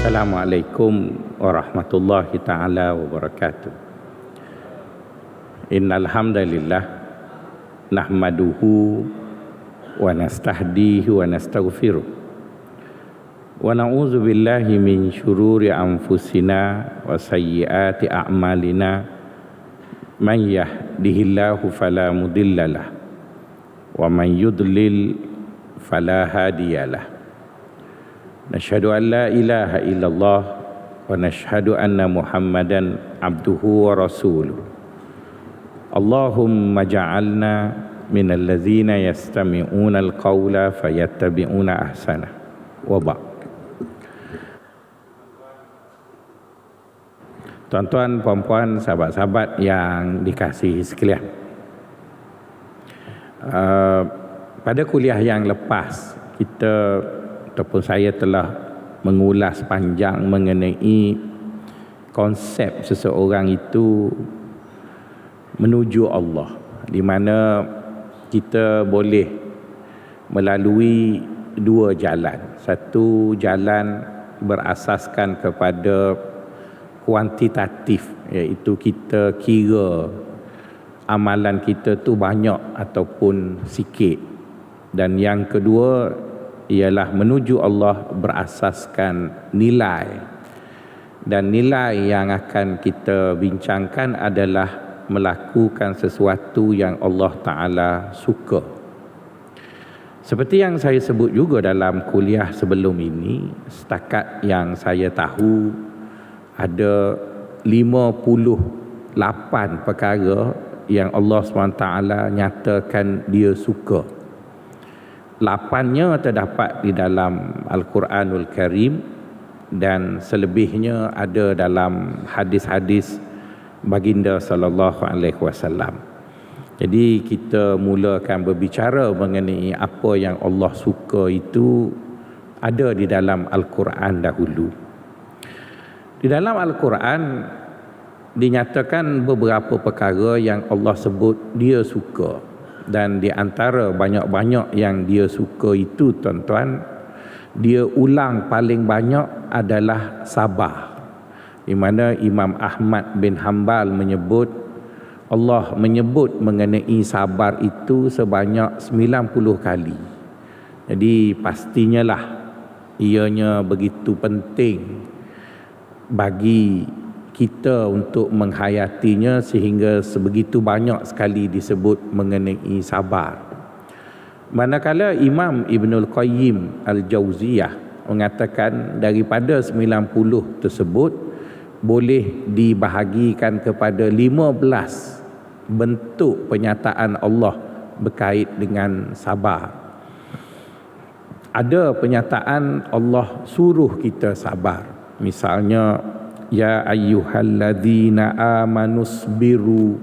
Assalamualaikum warahmatullahi ta'ala wabarakatuh. Innal hamdalillah nahmaduhu wa nastahdihi wa nastaghfiruh wa na'udzu billahi min syururi anfusina wa sayyiati a'malina. Man yahdihillahu fala mudhillalah wa man yudlil fala hadiyalah. Nashhadu an la ilaha illallah wa nashhadu anna Muhammadan abduhu wa rasuluh. Allahumma ja'alna minal ladzina yastami'una al-qawla fayattabi'una ahsana. Wa ba'd. Tuan-tuan, puan-puan, sahabat-sahabat yang dikasihi sekalian, pada kuliah yang lepas kita ataupun saya telah mengulas panjang mengenai konsep seseorang itu menuju Allah, di mana kita boleh melalui dua jalan. Satu jalan berasaskan kepada kuantitatif, iaitu kita kira amalan kita tu banyak ataupun sikit. Dan yang kedua ialah menuju Allah berasaskan nilai. Dan nilai yang akan kita bincangkan adalah melakukan sesuatu yang Allah Ta'ala suka. Seperti yang saya sebut juga dalam kuliah sebelum ini, setakat yang saya tahu ada 58 perkara yang Allah SWT nyatakan dia suka. 8-nya terdapat di dalam Al-Quranul Karim dan selebihnya ada dalam hadis-hadis baginda sallallahu alaihi wasallam. Jadi kita mulakan berbicara mengenai apa yang Allah suka itu ada di dalam Al-Quran dahulu. Di dalam Al-Quran dinyatakan beberapa perkara yang Allah sebut dia suka. Dan di antara banyak-banyak yang dia suka itu, tuan-tuan, dia ulang paling banyak adalah sabar. Di mana Imam Ahmad bin Hanbal menyebut, Allah menyebut mengenai sabar itu sebanyak 90 kali. Jadi pastinya lah ianya begitu penting bagi kita untuk menghayatinya sehingga sebegitu banyak sekali disebut mengenai sabar. Manakala Imam Ibnul Qayyim Al-Jauziyah mengatakan daripada 90 tersebut boleh dibahagikan kepada 15 bentuk penyataan Allah berkait dengan sabar. Ada penyataan Allah suruh kita sabar. Misalnya, ya ayyuhalladzina amanusbiru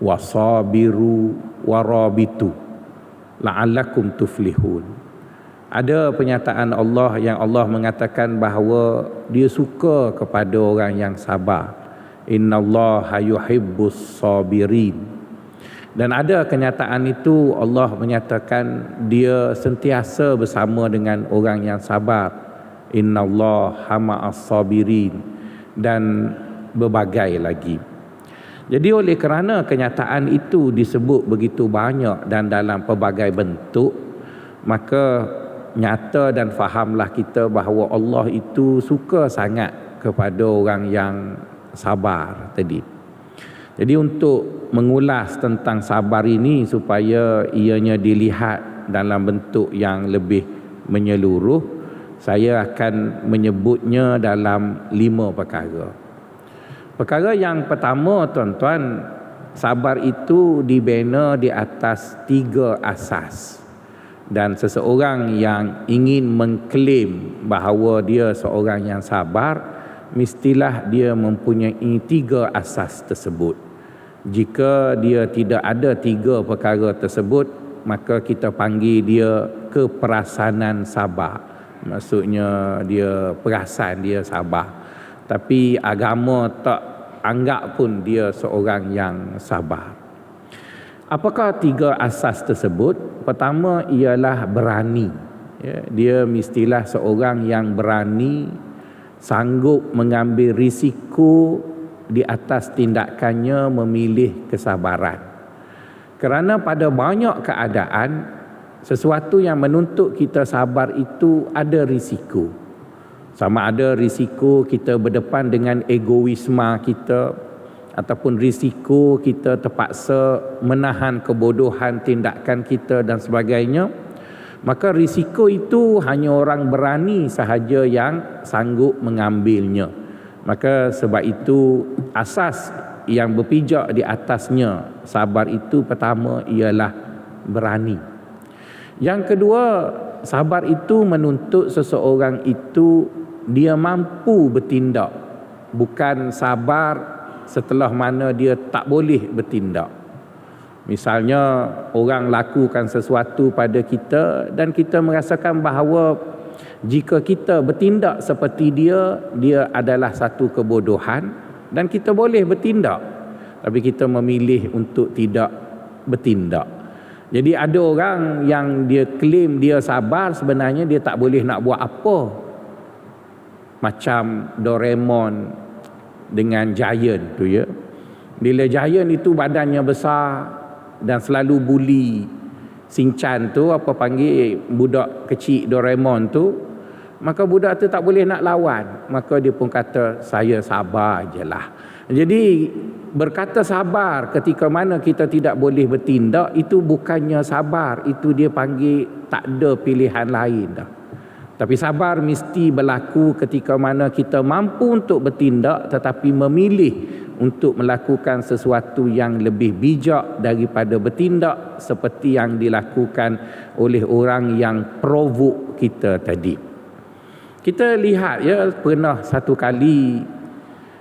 wasabiru warabitu la'allakum tuflihun. Ada penyataan Allah yang Allah mengatakan bahawa dia suka kepada orang yang sabar. Innallaha yuhibbus sabirin. Dan ada kenyataan itu Allah menyatakan dia sentiasa bersama dengan orang yang sabar. Innallaha ma'as sabirin. Dan berbagai lagi. Jadi oleh kerana kenyataan itu disebut begitu banyak dan dalam pelbagai bentuk, maka nyata dan fahamlah kita bahawa Allah itu suka sangat kepada orang yang sabar tadi. Jadi untuk mengulas tentang sabar ini supaya ianya dilihat dalam bentuk yang lebih menyeluruh, saya akan menyebutnya dalam 5 perkara. Perkara yang pertama, tuan-tuan, sabar itu dibina di atas 3 asas. Dan seseorang yang ingin mengklaim bahawa dia seorang yang sabar, mestilah dia mempunyai 3 asas tersebut. Jika dia tidak ada 3 perkara tersebut, maka kita panggil dia keperasanan sabar. Maksudnya dia perasan dia sabar, tapi agama tak anggap pun dia seorang yang sabar. Apakah 3 asas tersebut? pertama ialah berani. Ya, dia mestilah seorang yang berani, sanggup mengambil risiko di atas tindakannya, memilih kesabaran. Kerana pada banyak keadaan, sesuatu yang menuntut kita sabar itu ada risiko. Sama ada risiko kita berdepan dengan egoisme kita, ataupun risiko kita terpaksa menahan kebodohan tindakan kita dan sebagainya. Maka risiko itu hanya orang berani sahaja yang sanggup mengambilnya. Maka sebab itu asas yang berpijak di atasnya sabar itu pertama ialah berani. Yang kedua, sabar itu menuntut seseorang itu dia mampu bertindak. Bukan sabar setelah mana dia tak boleh bertindak. Misalnya orang lakukan sesuatu pada kita dan kita merasakan bahawa jika kita bertindak seperti dia adalah satu kebodohan dan kita boleh bertindak. Tapi kita memilih untuk tidak bertindak. Jadi ada orang yang dia claim dia sabar, sebenarnya dia tak boleh nak buat apa. Macam Doraemon dengan Giant tu ya. Bila Giant itu badannya besar dan selalu bully Shinchan tu, apa panggil budak kecil Doraemon tu, maka budak tu tak boleh nak lawan. Maka dia pun kata, saya sabar je lah. Jadi berkata sabar ketika mana kita tidak boleh bertindak, itu bukannya sabar, itu dia panggil tak ada pilihan lain dah. Tapi sabar mesti berlaku ketika mana kita mampu untuk bertindak tetapi memilih untuk melakukan sesuatu yang lebih bijak daripada bertindak seperti yang dilakukan oleh orang yang provoke kita tadi. Kita lihat ya, pernah satu kali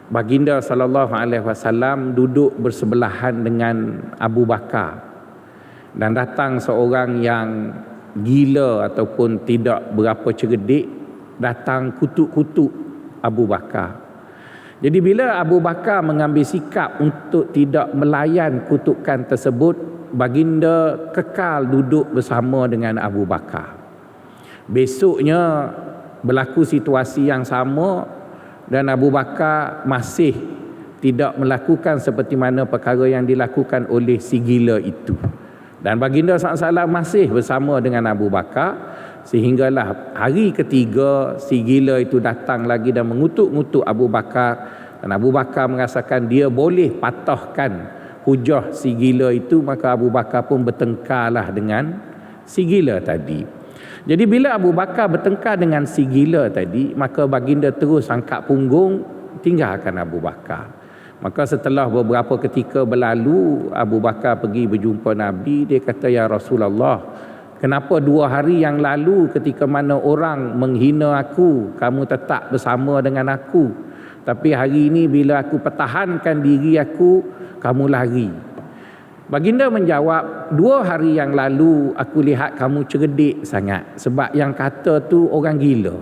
baginda sallallahu alaihi wasallam duduk bersebelahan dengan Abu Bakar, dan datang seorang yang gila ataupun tidak berapa cerdik, datang kutuk-kutuk Abu Bakar. Jadi bila Abu Bakar mengambil sikap untuk tidak melayan kutukan tersebut, baginda kekal duduk bersama dengan Abu Bakar. Besoknya berlaku situasi yang sama dan Abu Bakar masih tidak melakukan seperti mana perkara yang dilakukan oleh si gila itu. Dan baginda SAW masih bersama dengan Abu Bakar, sehinggalah hari ketiga si gila itu datang lagi dan mengutuk-ngutuk Abu Bakar, dan Abu Bakar merasakan dia boleh patahkan hujah si gila itu, maka Abu Bakar pun bertengkarlah dengan si gila tadi. Jadi bila Abu Bakar bertengkar dengan si gila tadi, maka baginda terus angkat punggung tinggalkan Abu Bakar. Maka setelah beberapa ketika berlalu, Abu Bakar pergi berjumpa Nabi. Dia kata, ya Rasulullah, kenapa 2 hari yang lalu ketika mana orang menghina aku, kamu tetap bersama dengan aku, tapi hari ini bila aku pertahankan diri aku, kamu lari? Baginda menjawab, 2 hari yang lalu aku lihat kamu cerdik sangat, sebab yang kata tu orang gila.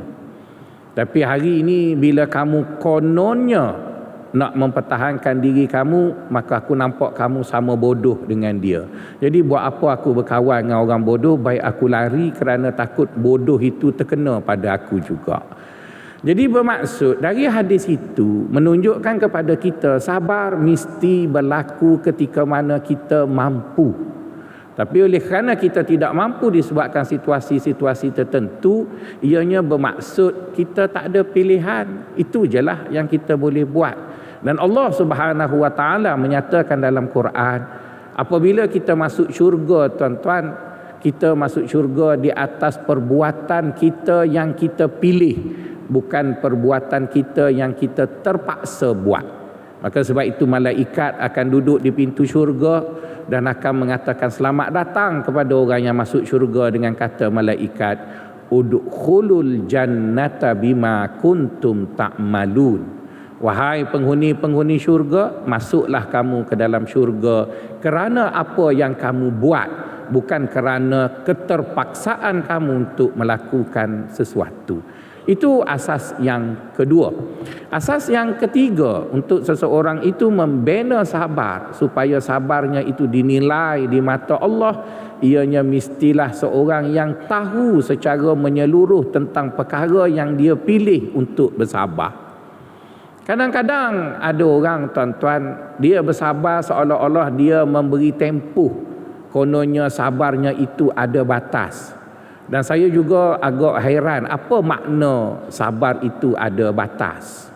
Tapi hari ini bila kamu kononnya nak mempertahankan diri kamu, maka aku nampak kamu sama bodoh dengan dia. Jadi buat apa aku berkawan dengan orang bodoh? Baik aku lari kerana takut bodoh itu terkena pada aku juga. Jadi bermaksud dari hadis itu menunjukkan kepada kita sabar mesti berlaku ketika mana kita mampu. Tapi oleh kerana kita tidak mampu disebabkan situasi-situasi tertentu, ianya bermaksud kita tak ada pilihan. Itu je lah yang kita boleh buat. Dan Allah Subhanahu wa taala menyatakan dalam Quran, apabila kita masuk syurga, tuan-tuan, kita masuk syurga di atas perbuatan kita yang kita pilih, bukan perbuatan kita yang kita terpaksa buat. Maka sebab itu malaikat akan duduk di pintu syurga dan akan mengatakan selamat datang kepada orang yang masuk syurga dengan kata malaikat, udkhulul jannata bima kuntum ta'malun. Wahai penghuni-penghuni syurga, masuklah kamu ke dalam syurga kerana apa yang kamu buat, bukan kerana keterpaksaan kamu untuk melakukan sesuatu. Itu asas yang kedua. Asas yang ketiga untuk seseorang itu membina sabar supaya sabarnya itu dinilai di mata Allah, ianya mestilah seorang yang tahu secara menyeluruh tentang perkara yang dia pilih untuk bersabar. Kadang-kadang ada orang, tuan-tuan, dia bersabar seolah-olah dia memberi tempuh. Kononnya sabarnya itu ada batas. Dan saya juga agak hairan apa makna sabar itu ada batas.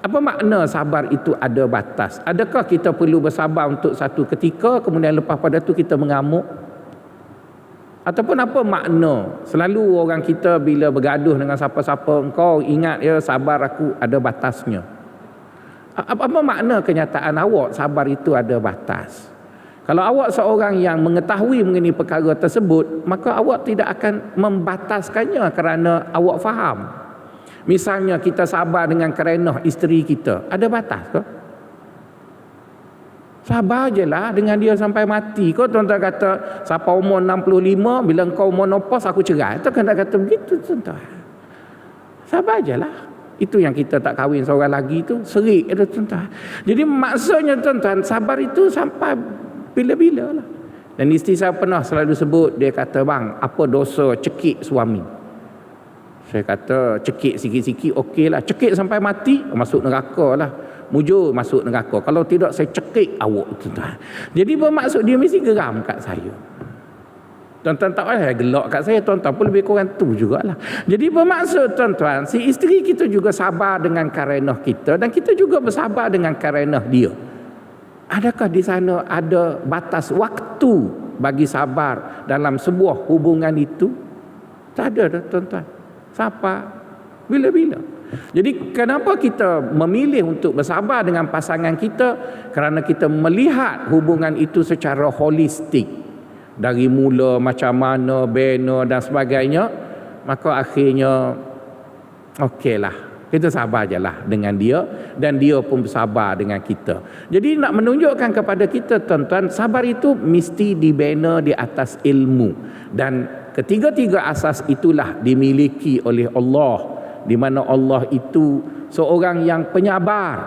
Apa makna sabar itu ada batas? Adakah kita perlu bersabar untuk satu ketika kemudian lepas pada tu kita mengamuk? Ataupun apa makna selalu orang kita bila bergaduh dengan siapa-siapa, engkau ingat ya sabar aku ada batasnya. Apa makna kenyataan awak sabar itu ada batas? Kalau awak seorang yang mengetahui mengenai perkara tersebut, maka awak tidak akan membataskannya kerana awak faham. Misalnya kita sabar dengan kerenah isteri kita, ada batas ke? Sabar je lah dengan dia sampai mati. Kau tuan-tuan kata sampai umur 65, bila kau menopause aku cerai. Itu kan tak kata begitu tuan-tuan. Sabar je lah. Itu yang kita tak kahwin seorang lagi tu, serik itu tuan-tuan. Jadi maksudnya tuan-tuan, sabar itu sampai bila-bila lah. Dan isteri saya pernah selalu sebut, dia kata, bang, apa dosa cekik suami? Saya kata, cekik sikit-sikit okey lah. Cekik sampai mati, masuk neraka lah. Mujur masuk neraka. Kalau tidak saya cekik awak tuan-tuan. Jadi bermaksud dia mesti geram kat saya. Tuan-tuan tak payah gelak kat saya, tuan-tuan pun lebih kurang tu jugalah. Jadi bermaksud tuan-tuan, si isteri kita juga sabar dengan karenah kita dan kita juga bersabar dengan karenah dia. Adakah di sana ada batas waktu bagi sabar dalam sebuah hubungan itu? Tak ada dah tuan-tuan. Sabar bila-bila. Jadi kenapa kita memilih untuk bersabar dengan pasangan kita? Kerana kita melihat hubungan itu secara holistik. Dari mula macam mana, bina dan sebagainya. Maka akhirnya okeylah, kita sabar je lah dengan dia. Dan dia pun bersabar dengan kita. Jadi nak menunjukkan kepada kita tuan-tuan, sabar itu mesti dibina di atas ilmu. Dan ketiga-tiga asas itulah dimiliki oleh Allah. Di mana Allah itu seorang yang penyabar,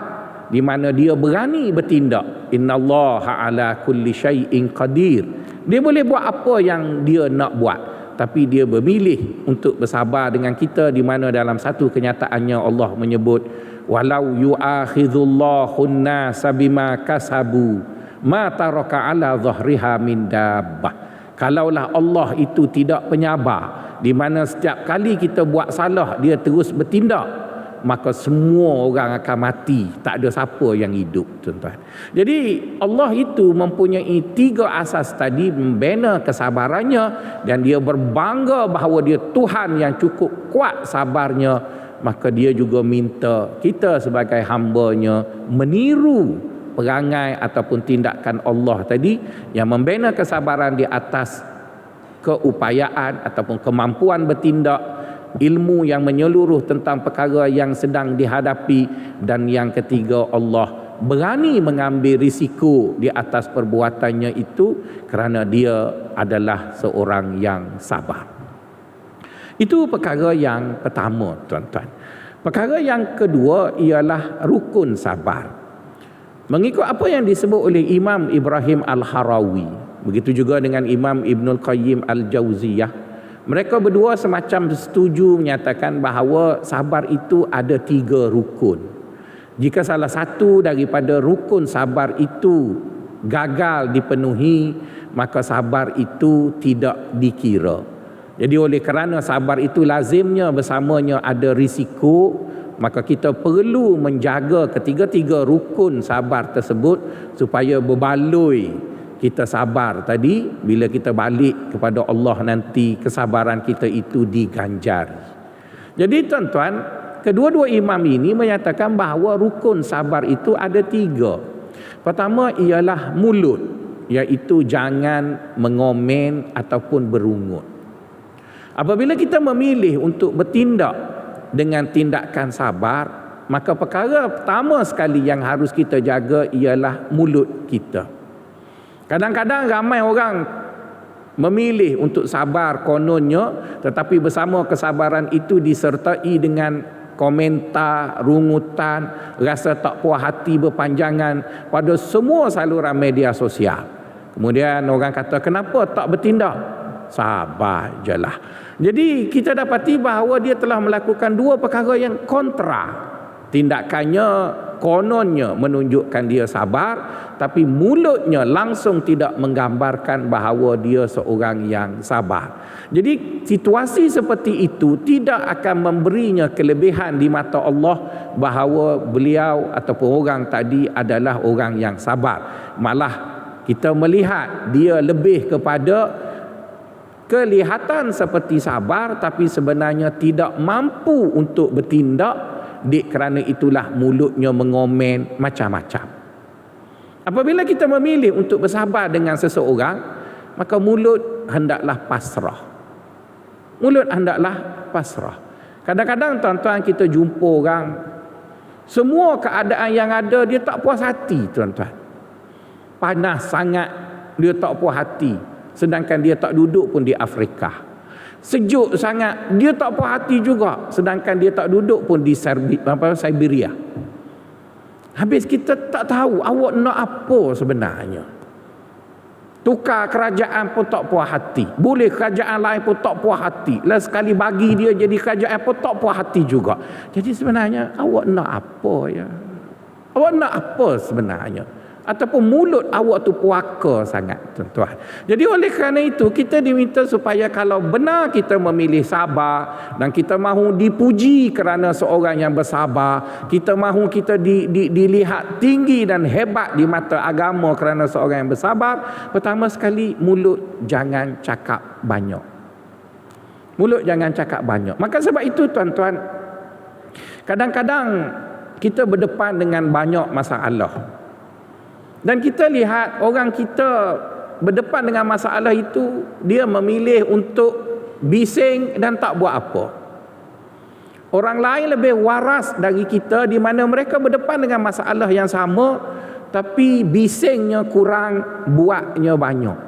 di mana dia berani bertindak. Innallaha ala kulli syai'in qadir. Dia boleh buat apa yang dia nak buat, tapi dia memilih untuk bersabar dengan kita, di mana dalam satu kenyataannya Allah menyebut, walau yu'akhidhullahu an-nasa bima kasabu ma taraka ala dhahriha min dabbah. Kalaulah Allah itu tidak penyabar, di mana setiap kali kita buat salah dia terus bertindak, maka semua orang akan mati, tak ada siapa yang hidup tuan-tuan. Jadi Allah itu mempunyai tiga asas tadi, membina kesabarannya, dan dia berbangga bahawa dia Tuhan yang cukup kuat sabarnya. Maka dia juga minta kita sebagai hamba-Nya meniru perangai ataupun tindakan Allah tadi, yang membina kesabaran di atas keupayaan ataupun kemampuan bertindak, ilmu yang menyeluruh tentang perkara yang sedang dihadapi, dan yang ketiga Allah berani mengambil risiko di atas perbuatannya itu kerana dia adalah seorang yang sabar. Itu perkara yang pertama tuan-tuan. Perkara yang kedua ialah rukun sabar. Mengikut apa yang disebut oleh Imam Ibrahim Al-Harawi, begitu juga dengan Imam Ibnul Qayyim Al-Jauziyah, mereka berdua semacam setuju menyatakan bahawa sabar itu ada tiga rukun. Jika salah satu daripada rukun sabar itu gagal dipenuhi, maka sabar itu tidak dikira. Jadi oleh kerana sabar itu lazimnya bersamanya ada risiko, maka kita perlu menjaga ketiga-tiga rukun sabar tersebut supaya berbaloi kita sabar tadi. Bila kita balik kepada Allah nanti, kesabaran kita itu diganjari. Jadi tuan-tuan, kedua-dua imam ini menyatakan bahawa rukun sabar itu ada tiga. Pertama ialah mulut, iaitu jangan mengomen ataupun berungut. Apabila kita memilih untuk bertindak dengan tindakan sabar, maka perkara pertama sekali yang harus kita jaga ialah mulut kita. Kadang-kadang ramai orang memilih untuk sabar kononnya, tetapi bersama kesabaran itu disertai dengan komentar, rungutan, rasa tak puas hati berpanjangan pada semua saluran media sosial. Kemudian orang kata, kenapa tak bertindak? Sabar je lah. Jadi kita dapati bahawa dia telah melakukan dua perkara yang kontra. Tindakannya kononnya menunjukkan dia sabar, tapi mulutnya langsung tidak menggambarkan bahawa dia seorang yang sabar. Jadi situasi seperti itu tidak akan memberinya kelebihan di mata Allah bahawa beliau ataupun orang tadi adalah orang yang sabar. Malah kita melihat dia lebih kepada kelihatan seperti sabar, tapi sebenarnya tidak mampu untuk bertindak. Kerana itulah mulutnya mengomen macam-macam. Apabila kita memilih untuk bersabar dengan seseorang, maka mulut hendaklah pasrah. Mulut hendaklah pasrah. Kadang-kadang tuan-tuan kita jumpa orang, semua keadaan yang ada dia tak puas hati, tuan-tuan. Panas sangat dia tak puas hati, sedangkan dia tak duduk pun di Afrika. Sejuk sangat dia tak puas hati juga, sedangkan dia tak duduk pun di Siberia. Habis kita tak tahu awak nak apa sebenarnya. Tukar kerajaan pun tak puas hati, boleh kerajaan lain pun tak puas hati, lah sekali bagi dia jadi kerajaan pun tak puas hati juga. Jadi sebenarnya awak nak apa ya? Awak nak apa sebenarnya? Ataupun mulut awak tu puaka sangat, tuan-tuan. Jadi oleh kerana itu kita diminta supaya kalau benar kita memilih sabar dan kita mahu dipuji kerana seorang yang bersabar, kita mahu kita dilihat tinggi dan hebat di mata agama kerana seorang yang bersabar, pertama sekali mulut jangan cakap banyak. Mulut jangan cakap banyak. Maka sebab itu tuan-tuan, kadang-kadang kita berdepan dengan banyak masalah. Dan kita lihat orang kita berdepan dengan masalah itu, dia memilih untuk bising dan tak buat apa. Orang lain lebih waras dari kita di mana mereka berdepan dengan masalah yang sama, tapi bisingnya kurang, buatnya banyak.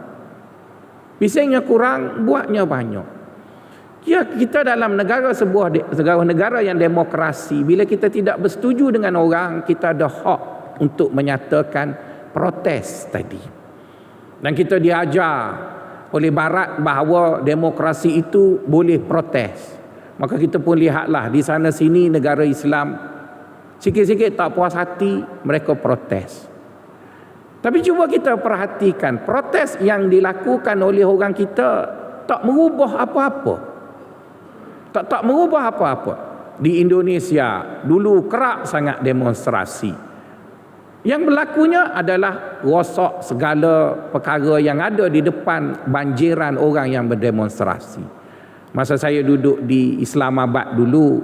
Bisingnya kurang, buatnya banyak. Ya, kita dalam sebuah negara yang demokrasi, bila kita tidak bersetuju dengan orang, kita ada hak untuk menyatakan protes tadi. Dan kita diajar oleh barat bahawa demokrasi itu boleh protes. Maka kita pun lihatlah di sana sini negara Islam, sikit-sikit tak puas hati mereka protes. Tapi cuba kita perhatikan, protes yang dilakukan oleh orang kita tak merubah apa-apa. Tak merubah apa-apa. Di Indonesia dulu kerap sangat demonstrasi. Yang berlakunya adalah rosak segala perkara yang ada di depan banjiran orang yang berdemonstrasi. Masa saya duduk di Islamabad dulu,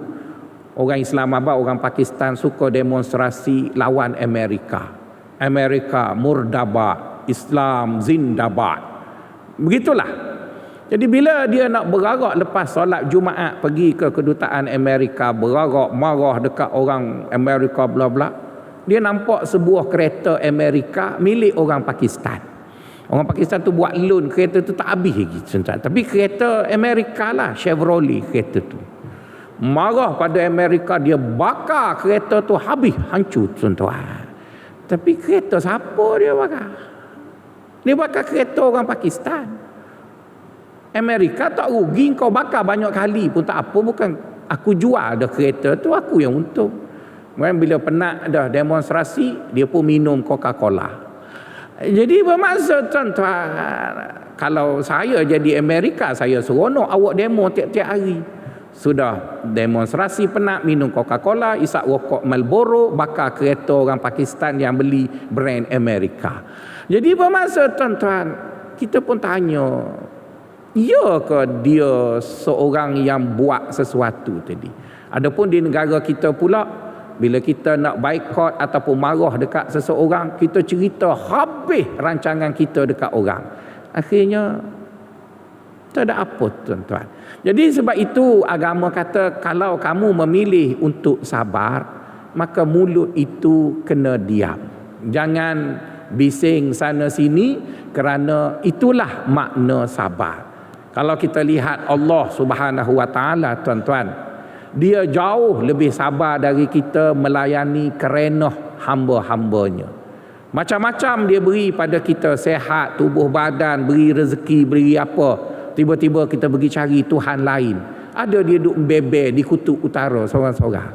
orang Islamabad, orang Pakistan suka demonstrasi lawan Amerika. Amerika murdabat, Islam zindabad. Begitulah. Jadi bila dia nak berarak lepas solat Jumaat pergi ke kedutaan Amerika, berarak marah dekat orang Amerika bla bla, dia nampak sebuah kereta Amerika milik orang Pakistan. Orang Pakistan tu buat loan kereta tu tak habis lagi, tuan-tuan. Tapi kereta Amerika lah, Chevrolet kereta tu. Marah pada Amerika, dia bakar kereta tu habis, hancur, tuan-tuan. Tapi kereta siapa dia bakar? Dia bakar kereta orang Pakistan. Amerika tak rugi, kau bakar banyak kali pun tak apa, bukan aku jual dah kereta tu, aku yang untung. Kemudian bila penat dah demonstrasi, dia pun minum Coca-Cola. Jadi bermaksud tuan-tuan, kalau saya jadi Amerika, saya seronok awak demo tiap-tiap hari. Sudah demonstrasi penat, minum Coca-Cola, isap rokok Marlboro, bakar kereta orang Pakistan yang beli brand Amerika. Jadi bermaksud tuan-tuan, kita pun tanya, ya ke dia seorang yang buat sesuatu tadi? Adapun di negara kita pula, bila kita nak boikot ataupun marah dekat seseorang, kita cerita habis rancangan kita dekat orang. Akhirnya tak ada apa, tuan-tuan. Jadi sebab itu agama kata kalau kamu memilih untuk sabar, maka mulut itu kena diam. Jangan bising sana sini, kerana itulah makna sabar. Kalau kita lihat Allah Subhanahu wa taala, tuan-tuan, dia jauh lebih sabar dari kita melayani kerenah hamba-hambanya. Macam-macam dia beri pada kita, sehat, tubuh badan, beri rezeki, beri apa. Tiba-tiba kita pergi cari Tuhan lain. Ada dia duduk beber di kutub utara seorang-seorang.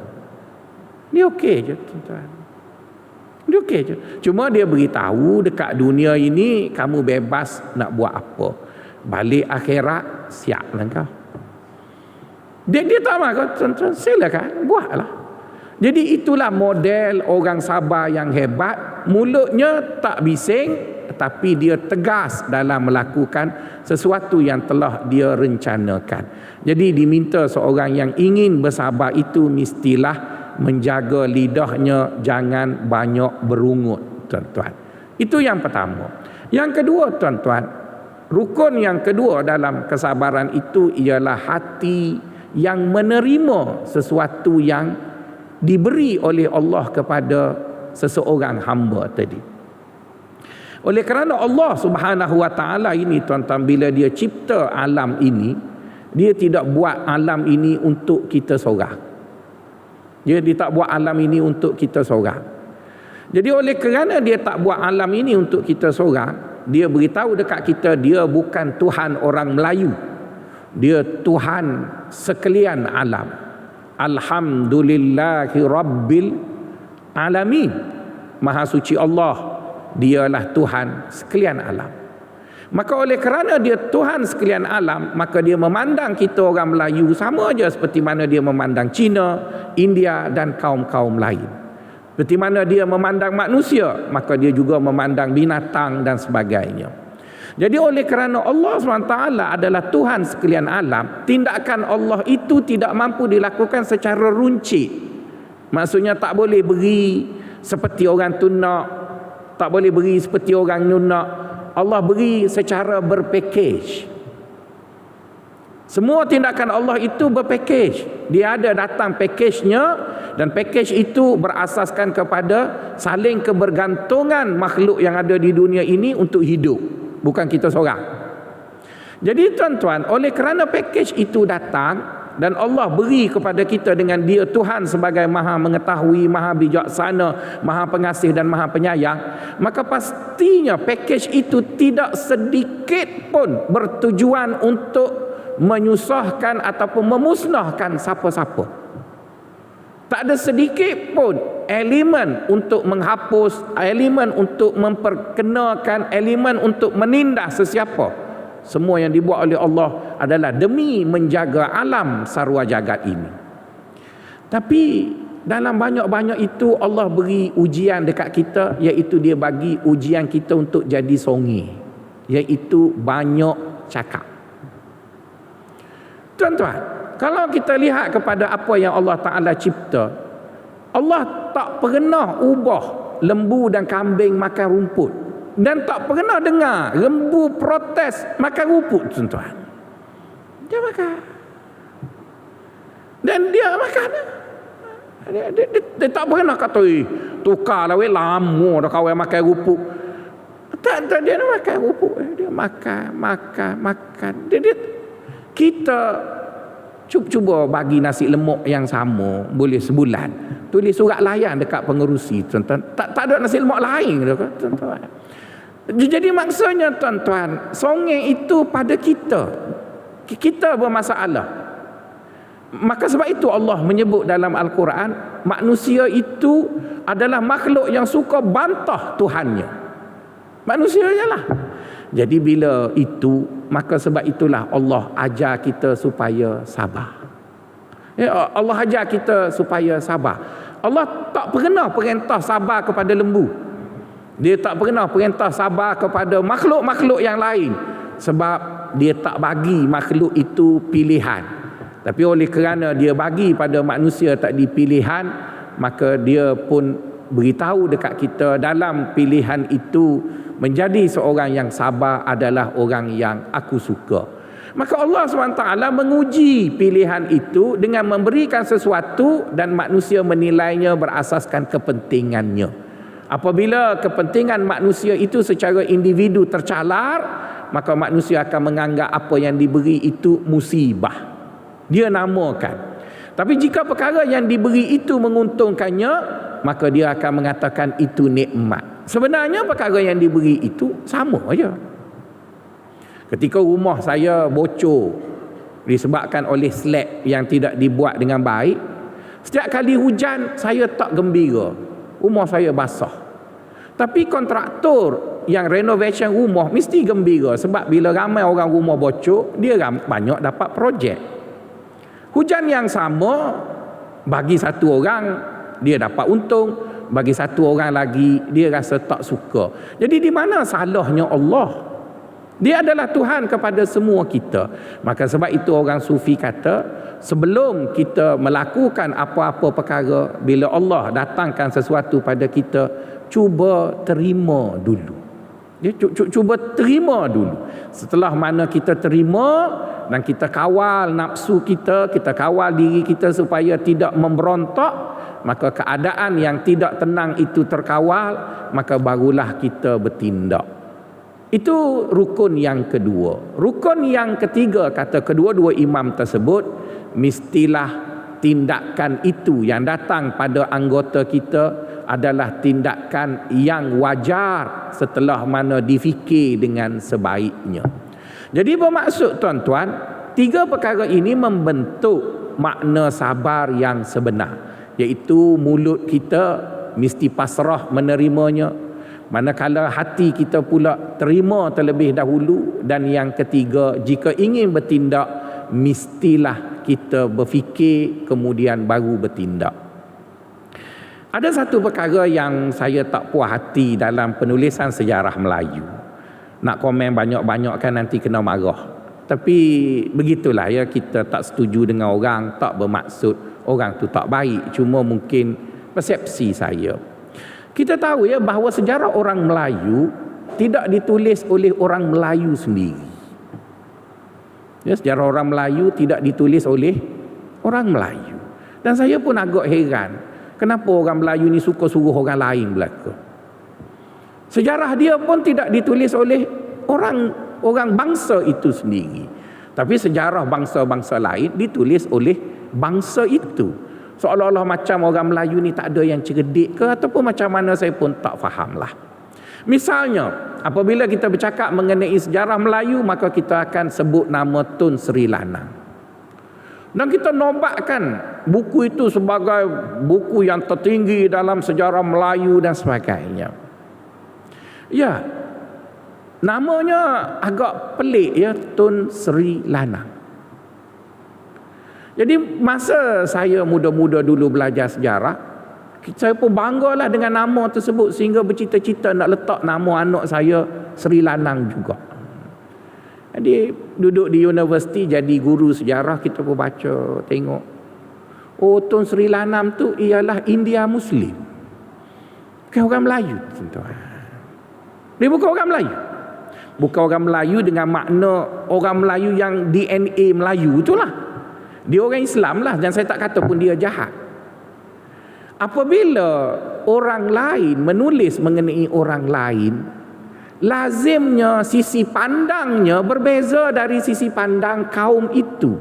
Dia okey je, tuan-tuan. Dia okey je. Cuma dia beritahu dekat dunia ini kamu bebas nak buat apa. Balik akhirat siaplah kau. Dia tak marah, tuan-tuan, silakan buatlah. Jadi itulah model orang sabar yang hebat. Mulutnya tak bising, tapi dia tegas dalam melakukan sesuatu yang telah dia rencanakan. Jadi diminta seorang yang ingin bersabar itu mestilah menjaga lidahnya jangan banyak berungut, tuan-tuan. Itu yang pertama. Yang kedua, tuan-tuan, rukun yang kedua dalam kesabaran itu ialah hati yang menerima sesuatu yang diberi oleh Allah kepada seseorang hamba tadi. Oleh kerana Allah Subhanahu wa taala ini, tuan-tuan, bila dia cipta alam ini, dia tidak buat alam ini untuk kita seorang. Dia tak buat alam ini untuk kita seorang. Jadi oleh kerana dia tak buat alam ini untuk kita seorang, dia beritahu dekat kita dia bukan Tuhan orang Melayu. Dia Tuhan sekalian alam. Alhamdulillahi Rabbil Alamin. Maha suci Allah, dialah Tuhan sekalian alam. Maka oleh kerana dia Tuhan sekalian alam, maka dia memandang kita orang Melayu sama aja seperti mana dia memandang Cina, India dan kaum-kaum lain. Seperti mana dia memandang manusia, maka dia juga memandang binatang dan sebagainya. Jadi oleh kerana Allah SWT adalah Tuhan sekalian alam, tindakan Allah itu tidak mampu dilakukan secara runcit. Maksudnya tak boleh beri seperti orang tu nak, tak boleh beri seperti orang ni nak. Allah beri secara berpakej. Semua tindakan Allah itu berpakej. Dia ada datang pakejnya, dan pakej itu berasaskan kepada saling kebergantungan makhluk yang ada di dunia ini untuk hidup, bukan kita seorang. Jadi tuan-tuan, oleh kerana pakej itu datang dan Allah beri kepada kita dengan dia Tuhan sebagai maha mengetahui, maha bijaksana, maha pengasih dan maha penyayang, maka pastinya pakej itu tidak sedikit pun bertujuan untuk menyusahkan ataupun memusnahkan siapa-siapa. Tak ada sedikit pun elemen untuk menghapus, elemen untuk memperkenakan, elemen untuk menindas sesiapa. Semua yang dibuat oleh Allah adalah demi menjaga alam sarwa jagat ini. Tapi dalam banyak-banyak itu Allah beri ujian dekat kita, iaitu dia bagi ujian kita untuk jadi songi, iaitu banyak cakap. Tuan-tuan, kalau kita lihat kepada apa yang Allah Ta'ala cipta, Allah tak pernah ubah lembu dan kambing makan rumput, dan tak pernah dengar lembu protes makan rumput, tuan-tuan. Dia makan. Dan dia makan. Dia tak pernah kata, tukarlah weh, lama dah kau makan rumput. Tak, dia nak makan rumput. Dia makan. Kita cuba bagi nasi lemak yang sama boleh sebulan. Tulis surat layan dekat pengerusi, tuan-tuan. Tak ada nasi lemak lain, tuan-tuan. Jadi maksudnya, tuan-tuan, songeng itu pada kita bermasalah. Maka sebab itu Allah menyebut dalam Al-Quran, manusia itu adalah makhluk yang suka bantah Tuhannya. Manusianya lah. Jadi bila itu, maka sebab itulah Allah ajar kita supaya sabar. Allah ajar kita supaya sabar. Allah tak pernah perintah sabar kepada lembu. Dia tak pernah perintah sabar kepada makhluk-makhluk yang lain, sebab dia tak bagi makhluk itu pilihan. Tapi oleh kerana dia bagi pada manusia tadi pilihan, maka dia pun beritahu dekat kita dalam pilihan itu, menjadi seorang yang sabar adalah orang yang aku suka. Maka Allah SWT menguji pilihan itu dengan memberikan sesuatu dan manusia menilainya berasaskan kepentingannya. Apabila kepentingan manusia itu secara individu tercalar, maka manusia akan menganggap apa yang diberi itu musibah. Dia namakan. Tapi jika perkara yang diberi itu menguntungkannya, maka dia akan mengatakan itu nikmat. Sebenarnya perkara yang diberi itu sama aja. Ketika rumah saya bocor disebabkan oleh slab yang tidak dibuat dengan baik, setiap kali hujan saya tak gembira. Rumah saya basah. Tapi kontraktor yang renovation rumah mesti gembira sebab bila ramai orang rumah bocor, dia banyak dapat projek. Hujan yang sama bagi satu orang dia dapat untung, bagi satu orang lagi dia rasa tak suka. Jadi di mana salahnya Allah? Dia adalah Tuhan kepada semua kita. Maka sebab itu orang sufi kata, sebelum kita melakukan apa-apa perkara, bila Allah datangkan sesuatu pada kita, cuba terima dulu. Dia cuba terima dulu. Setelah mana kita terima dan kita kawal nafsu kita, kita kawal diri kita supaya tidak memberontak, maka keadaan yang tidak tenang itu terkawal, maka barulah kita bertindak. Itu rukun yang kedua. Rukun yang ketiga, kata kedua-dua imam tersebut, mestilah tindakan itu yang datang pada anggota kita adalah tindakan yang wajar setelah mana difikir dengan sebaiknya. Jadi bermaksud tuan-tuan, tiga perkara ini membentuk makna sabar yang sebenar, iaitu mulut kita mesti pasrah menerimanya, manakala hati kita pula terima terlebih dahulu, dan yang ketiga, jika ingin bertindak mestilah kita berfikir kemudian baru bertindak. Ada satu perkara yang saya tak puas hati dalam penulisan sejarah Melayu. Nak komen banyak-banyak kan nanti kena marah. Tapi begitulah ya, kita tak setuju dengan orang, tak bermaksud orang tu tak baik, cuma mungkin persepsi saya. Kita tahu ya bahawa sejarah orang Melayu tidak ditulis oleh orang Melayu sendiri. Ya, sejarah orang Melayu tidak ditulis oleh orang Melayu. Dan saya pun agak heran, kenapa orang Melayu ni suka suruh orang lain belaka. Sejarah dia pun tidak ditulis oleh orang bangsa itu sendiri. Tapi sejarah bangsa-bangsa lain ditulis oleh bangsa itu. Seolah-olah macam orang Melayu ni tak ada yang cerdik ke ataupun macam mana, saya pun tak fahamlah. Misalnya, apabila kita bercakap mengenai sejarah Melayu, maka kita akan sebut nama Tun Sri Lanang. Dan kita nobatkan buku itu sebagai buku yang tertinggi dalam sejarah Melayu dan sebagainya. Ya, namanya agak pelik ya, Tun Sri Lanang. Jadi masa saya muda-muda dulu belajar sejarah, saya pun banggalah dengan nama tersebut sehingga bercita-cita nak letak nama anak saya Sri Lanang juga. Jadi duduk di universiti jadi guru sejarah, kita pun baca, tengok. Oh, Tun Sri Lanang tu ialah India Muslim. Bukan orang Melayu, tuan-tuan. Dia bukan orang Melayu. Bukan orang Melayu dengan makna orang Melayu yang DNA Melayu itulah. Dia orang Islam lah, dan saya tak kata pun dia jahat. Apabila orang lain menulis mengenai orang lain, lazimnya sisi pandangnya berbeza dari sisi pandang kaum itu.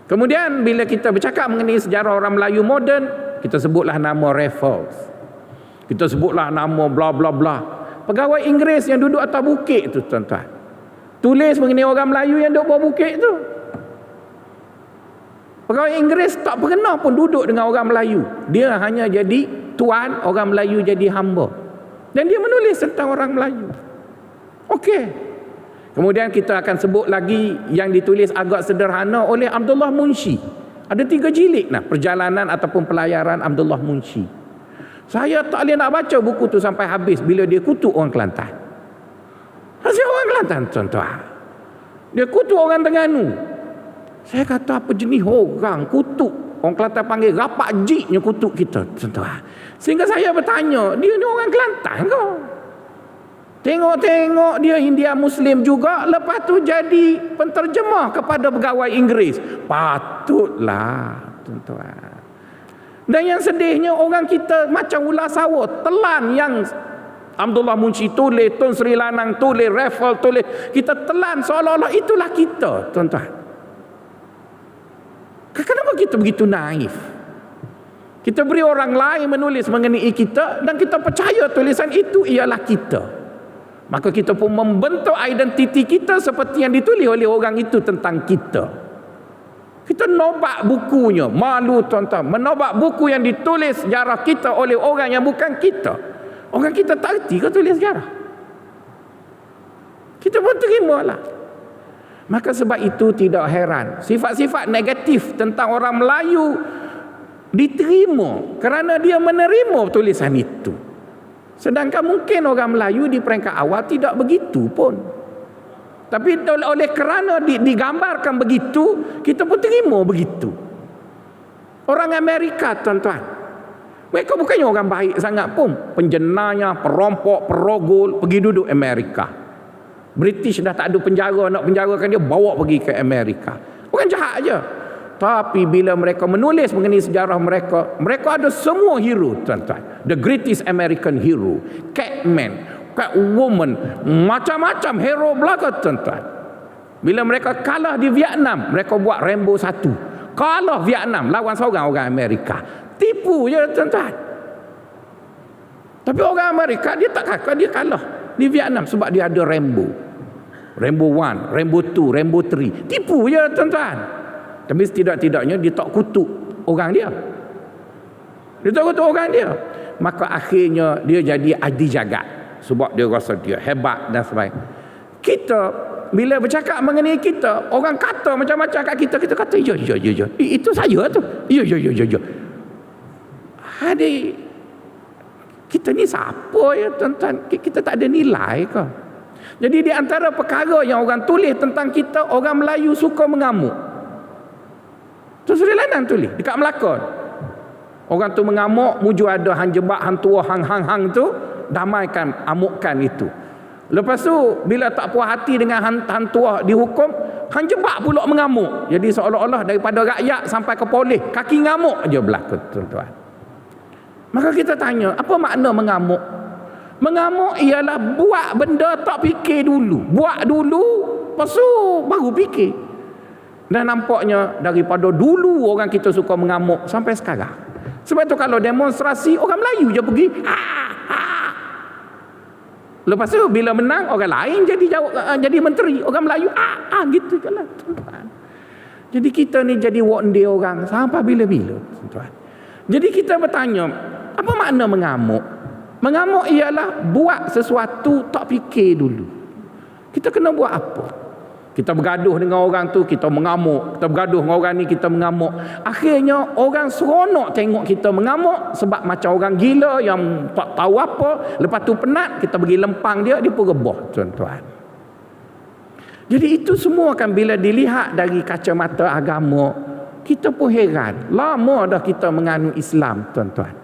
Kemudian bila kita bercakap mengenai sejarah orang Melayu moden, kita sebutlah nama Raffles, kita sebutlah nama bla bla bla. Pegawai Inggeris yang duduk atas bukit tu, tuan-tuan, tulis mengenai orang Melayu yang duduk bawah bukit tu. Pegawai Inggeris tak pernah pun duduk dengan orang Melayu. Dia hanya jadi tuan, orang Melayu jadi hamba. Dan dia menulis tentang orang Melayu. Okey. Kemudian kita akan sebut lagi yang ditulis agak sederhana oleh Abdullah Munshi. Ada 3 jilid perjalanan ataupun pelayaran Abdullah Munshi. Saya tak boleh nak baca buku tu sampai habis bila dia kutuk orang Kelantan. Masih orang Kelantan, tuan-tuan. Dia kutuk orang Terengganu. Saya kata, apa jenis orang kutuk? Orang Kelantan panggil rapak jiknya kutuk kita, tuan-tuan. Sehingga saya bertanya, dia ni orang Kelantan ke? Tengok-tengok dia India Muslim juga, lepas tu jadi penterjemah kepada pegawai Inggeris. Patutlah, tuan-tuan. Dan yang sedihnya orang kita macam ular sawah, telan yang Abdullah Munshi tulis, Tun Sri Lanang tulis, Raffles tulis, kita telan seolah-olah itulah kita, tuan-tuan. Kenapa kita begitu naif? Kita beri orang lain menulis mengenai kita dan kita percaya tulisan itu ialah kita. Maka kita pun membentuk identiti kita seperti yang ditulis oleh orang itu tentang kita. Kita nobak bukunya, malu tuan-tuan, menobak buku yang ditulis sejarah kita oleh orang yang bukan kita. Orang kita tak erti ke tulis sejarah. Kita pun terimalah. Maka sebab itu tidak heran sifat-sifat negatif tentang orang Melayu diterima kerana dia menerima tulisan itu. Sedangkan mungkin orang Melayu di peringkat awal tidak begitu pun. Tapi oleh kerana digambarkan begitu, kita pun terima begitu. Orang Amerika, tuan-tuan, mereka bukannya orang baik sangat pun. Penjenayah, perampok, perogol, pergi duduk Amerika. British dah tak ada penjara, nak penjarakan dia, bawa pergi ke Amerika. Bukan jahat aja. Tapi bila mereka menulis mengenai sejarah mereka, mereka ada semua hero, tuan-tuan. The greatest American hero, Catman, Catwoman, macam-macam hero belaka, tuan-tuan. Bila mereka kalah di Vietnam, mereka buat Rambo 1. Kalah Vietnam lawan seorang orang Amerika. Tipu je, tuan-tuan. Tapi orang Amerika dia tak kakak, dia kalah di Vietnam sebab dia ada Rambo. Rambo 1, Rambo 2, Rambo 3. Tipu je, tuan-tuan. Tapi setidak-tidaknya dia tak kutuk orang dia. Dia tak kutuk orang dia. Maka akhirnya dia jadi adi jagat sebab dia rasa dia hebat dan sebagainya. Kita bila bercakap mengenai kita, orang kata macam-macam kat kita, kita kata ya. Itu saya tu. Ya. Adik, kita ni siapa ya, tuan-tuan? Kita tak ada nilai ke? Jadi di antara perkara yang orang tulis tentang kita, orang Melayu suka mengamuk. Tu Sri Lanang tulis dekat Melaka. Orang tu mengamuk, muju ada hang jebak, hang tua, hang tu, damaikan amukan itu. Lepas tu bila tak puas hati dengan hang tua dihukum, hang jebak pula mengamuk. Jadi seolah-olah daripada rakyat sampai ke polis, kaki ngamuk aja berlaku, tuan-tuan. Maka kita tanya, apa makna mengamuk? Mengamuk ialah buat benda tak fikir dulu. Buat dulu, lepas tu baru fikir. Dan nampaknya daripada dulu orang kita suka mengamuk sampai sekarang. Sebab tu kalau demonstrasi, orang Melayu je pergi. Lepas tu bila menang, orang lain jadi menteri. Orang Melayu, gitu je lah, tuan-tuan. Jadi kita ni jadi wonde orang sampai bila-bila, tuan-tuan. Jadi kita bertanya, apa makna mengamuk? Mengamuk ialah buat sesuatu tak fikir dulu. Kita kena buat apa? Kita bergaduh dengan orang tu, kita mengamuk. Kita bergaduh dengan orang ni, kita mengamuk. Akhirnya orang seronok tengok kita mengamuk sebab macam orang gila yang tak tahu apa. Lepas tu penat, kita pergi lempang dia pun rebah, tuan-tuan. Jadi itu semua kan bila dilihat dari kacamata agama, kita pun heran. Lama dah kita menganut Islam, tuan-tuan.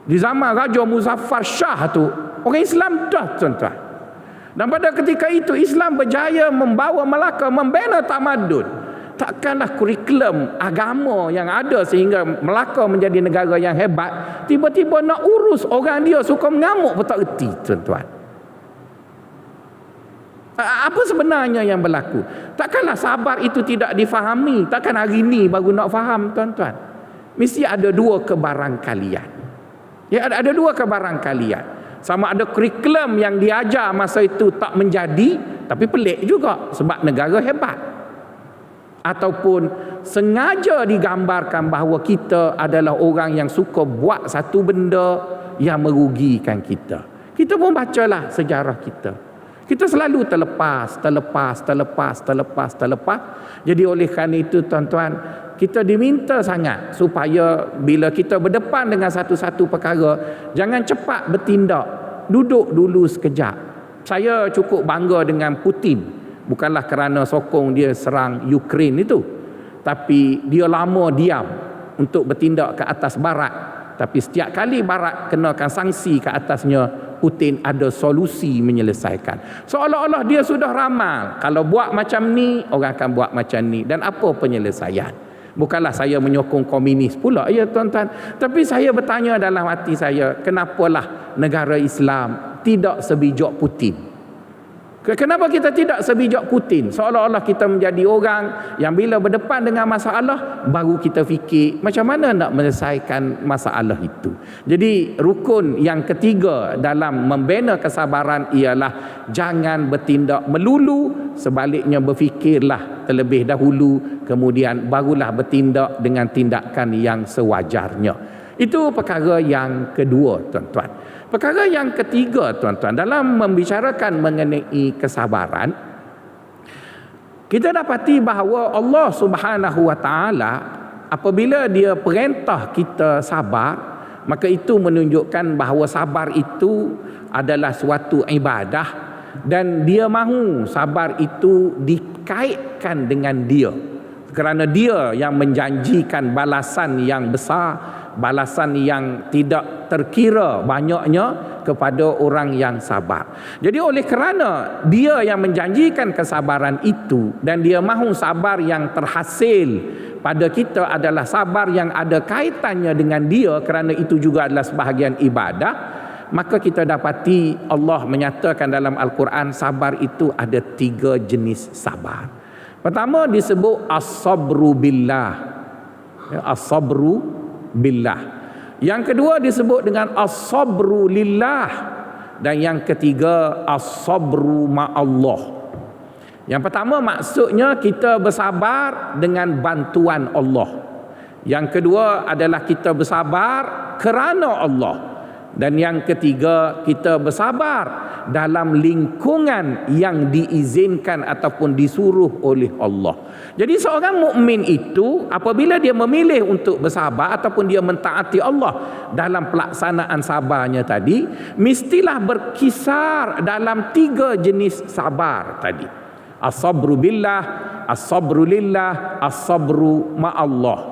Di zaman Raja Muzaffar Shah tu, orang Islam dah, tuan-tuan. Dan pada ketika itu Islam berjaya membawa Melaka membina tamadun. Takkanlah kurikulum agama yang ada sehingga Melaka menjadi negara yang hebat, tiba-tiba nak urus orang dia suka mengamuk pun tak erti, tuan-tuan. Apa sebenarnya yang berlaku? Takkanlah sabar itu tidak difahami. Takkan hari ini baru nak faham, tuan-tuan. Mesti ada dua kebarangkalian. Ya, ada dua kebarangkalian. Sama ada kurikulum yang diajar masa itu tak menjadi, tapi pelik juga sebab negara hebat. Ataupun sengaja digambarkan bahawa kita adalah orang yang suka buat satu benda yang merugikan kita. Kita pun bacalah sejarah kita. Kita selalu terlepas. Jadi oleh kerana itu, tuan-tuan, kita diminta sangat supaya bila kita berdepan dengan satu-satu perkara, jangan cepat bertindak. Duduk dulu sekejap. Saya cukup bangga dengan Putin. Bukanlah kerana sokong dia serang Ukraine itu, tapi dia lama diam untuk bertindak ke atas Barat. Tapi setiap kali Barat kenakan sanksi ke atasnya, Putin ada solusi menyelesaikan. Seolah-olah dia sudah ramal, kalau buat macam ni, orang akan buat macam ni. Dan apa penyelesaian? Bukanlah saya menyokong komunis pula, ya tuan-tuan. Tapi saya bertanya dalam hati saya, kenapalah negara Islam tidak sebijak Putin? Kenapa kita tidak sebijak Putin? Seolah-olah kita menjadi orang yang bila berdepan dengan masalah, baru kita fikir macam mana nak menyelesaikan masalah itu. Jadi rukun yang ketiga dalam membina kesabaran ialah jangan bertindak melulu, sebaliknya berfikirlah terlebih dahulu, kemudian barulah bertindak dengan tindakan yang sewajarnya. Itu perkara yang kedua, tuan-tuan. Perkara yang ketiga, tuan-tuan, dalam membicarakan mengenai kesabaran, kita dapati bahawa Allah Subhanahu wa taala apabila dia perintah kita sabar, maka itu menunjukkan bahawa sabar itu adalah suatu ibadah dan dia mahu sabar itu dikaitkan dengan dia. Kerana dia yang menjanjikan balasan yang besar, balasan yang tidak terkira banyaknya kepada orang yang sabar. Jadi oleh kerana dia yang menjanjikan kesabaran itu dan dia mahu sabar yang terhasil pada kita adalah sabar yang ada kaitannya dengan dia, kerana itu juga adalah sebahagian ibadah, maka kita dapati Allah menyatakan dalam Al-Quran sabar itu ada 3 jenis sabar. Pertama disebut as-sabru billah. As-sabru billah. Yang kedua disebut dengan as-sabru lillah, dan yang ketiga as-sabru ma'allah. Yang pertama maksudnya kita bersabar dengan bantuan Allah. Yang kedua adalah kita bersabar kerana Allah. Dan yang ketiga, kita bersabar dalam lingkungan yang diizinkan ataupun disuruh oleh Allah. Jadi seorang mukmin itu apabila dia memilih untuk bersabar ataupun dia mentaati Allah dalam pelaksanaan sabarnya tadi, mestilah berkisar dalam 3 jenis sabar tadi. As-sabru billah, as-sabru lillah, as-sabru ma'allah.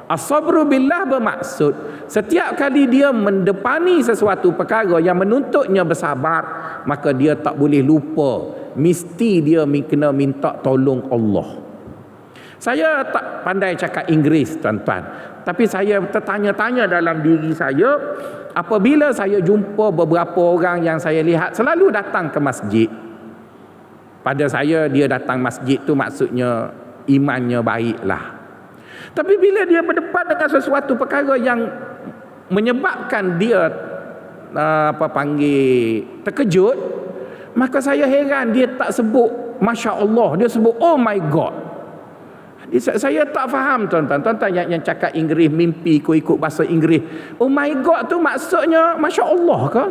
As-sabru billah bermaksud setiap kali dia mendepani sesuatu perkara yang menuntutnya bersabar, maka dia tak boleh lupa, mesti dia kena minta tolong Allah. Saya tak pandai cakap Inggeris, tuan-tuan, tapi saya tertanya-tanya dalam diri saya apabila saya jumpa beberapa orang yang saya lihat selalu datang ke masjid. Pada saya dia datang masjid tu maksudnya imannya baiklah. Tapi bila dia berdepan dengan sesuatu perkara yang menyebabkan dia terkejut, maka saya heran dia tak sebut Masya Allah, dia sebut Oh my God. Saya tak faham, tuan-tuan. Tuan-tuan yang cakap Inggeris, mimpi ikut bahasa Inggeris. Oh my God tu maksudnya Masya Allah ke?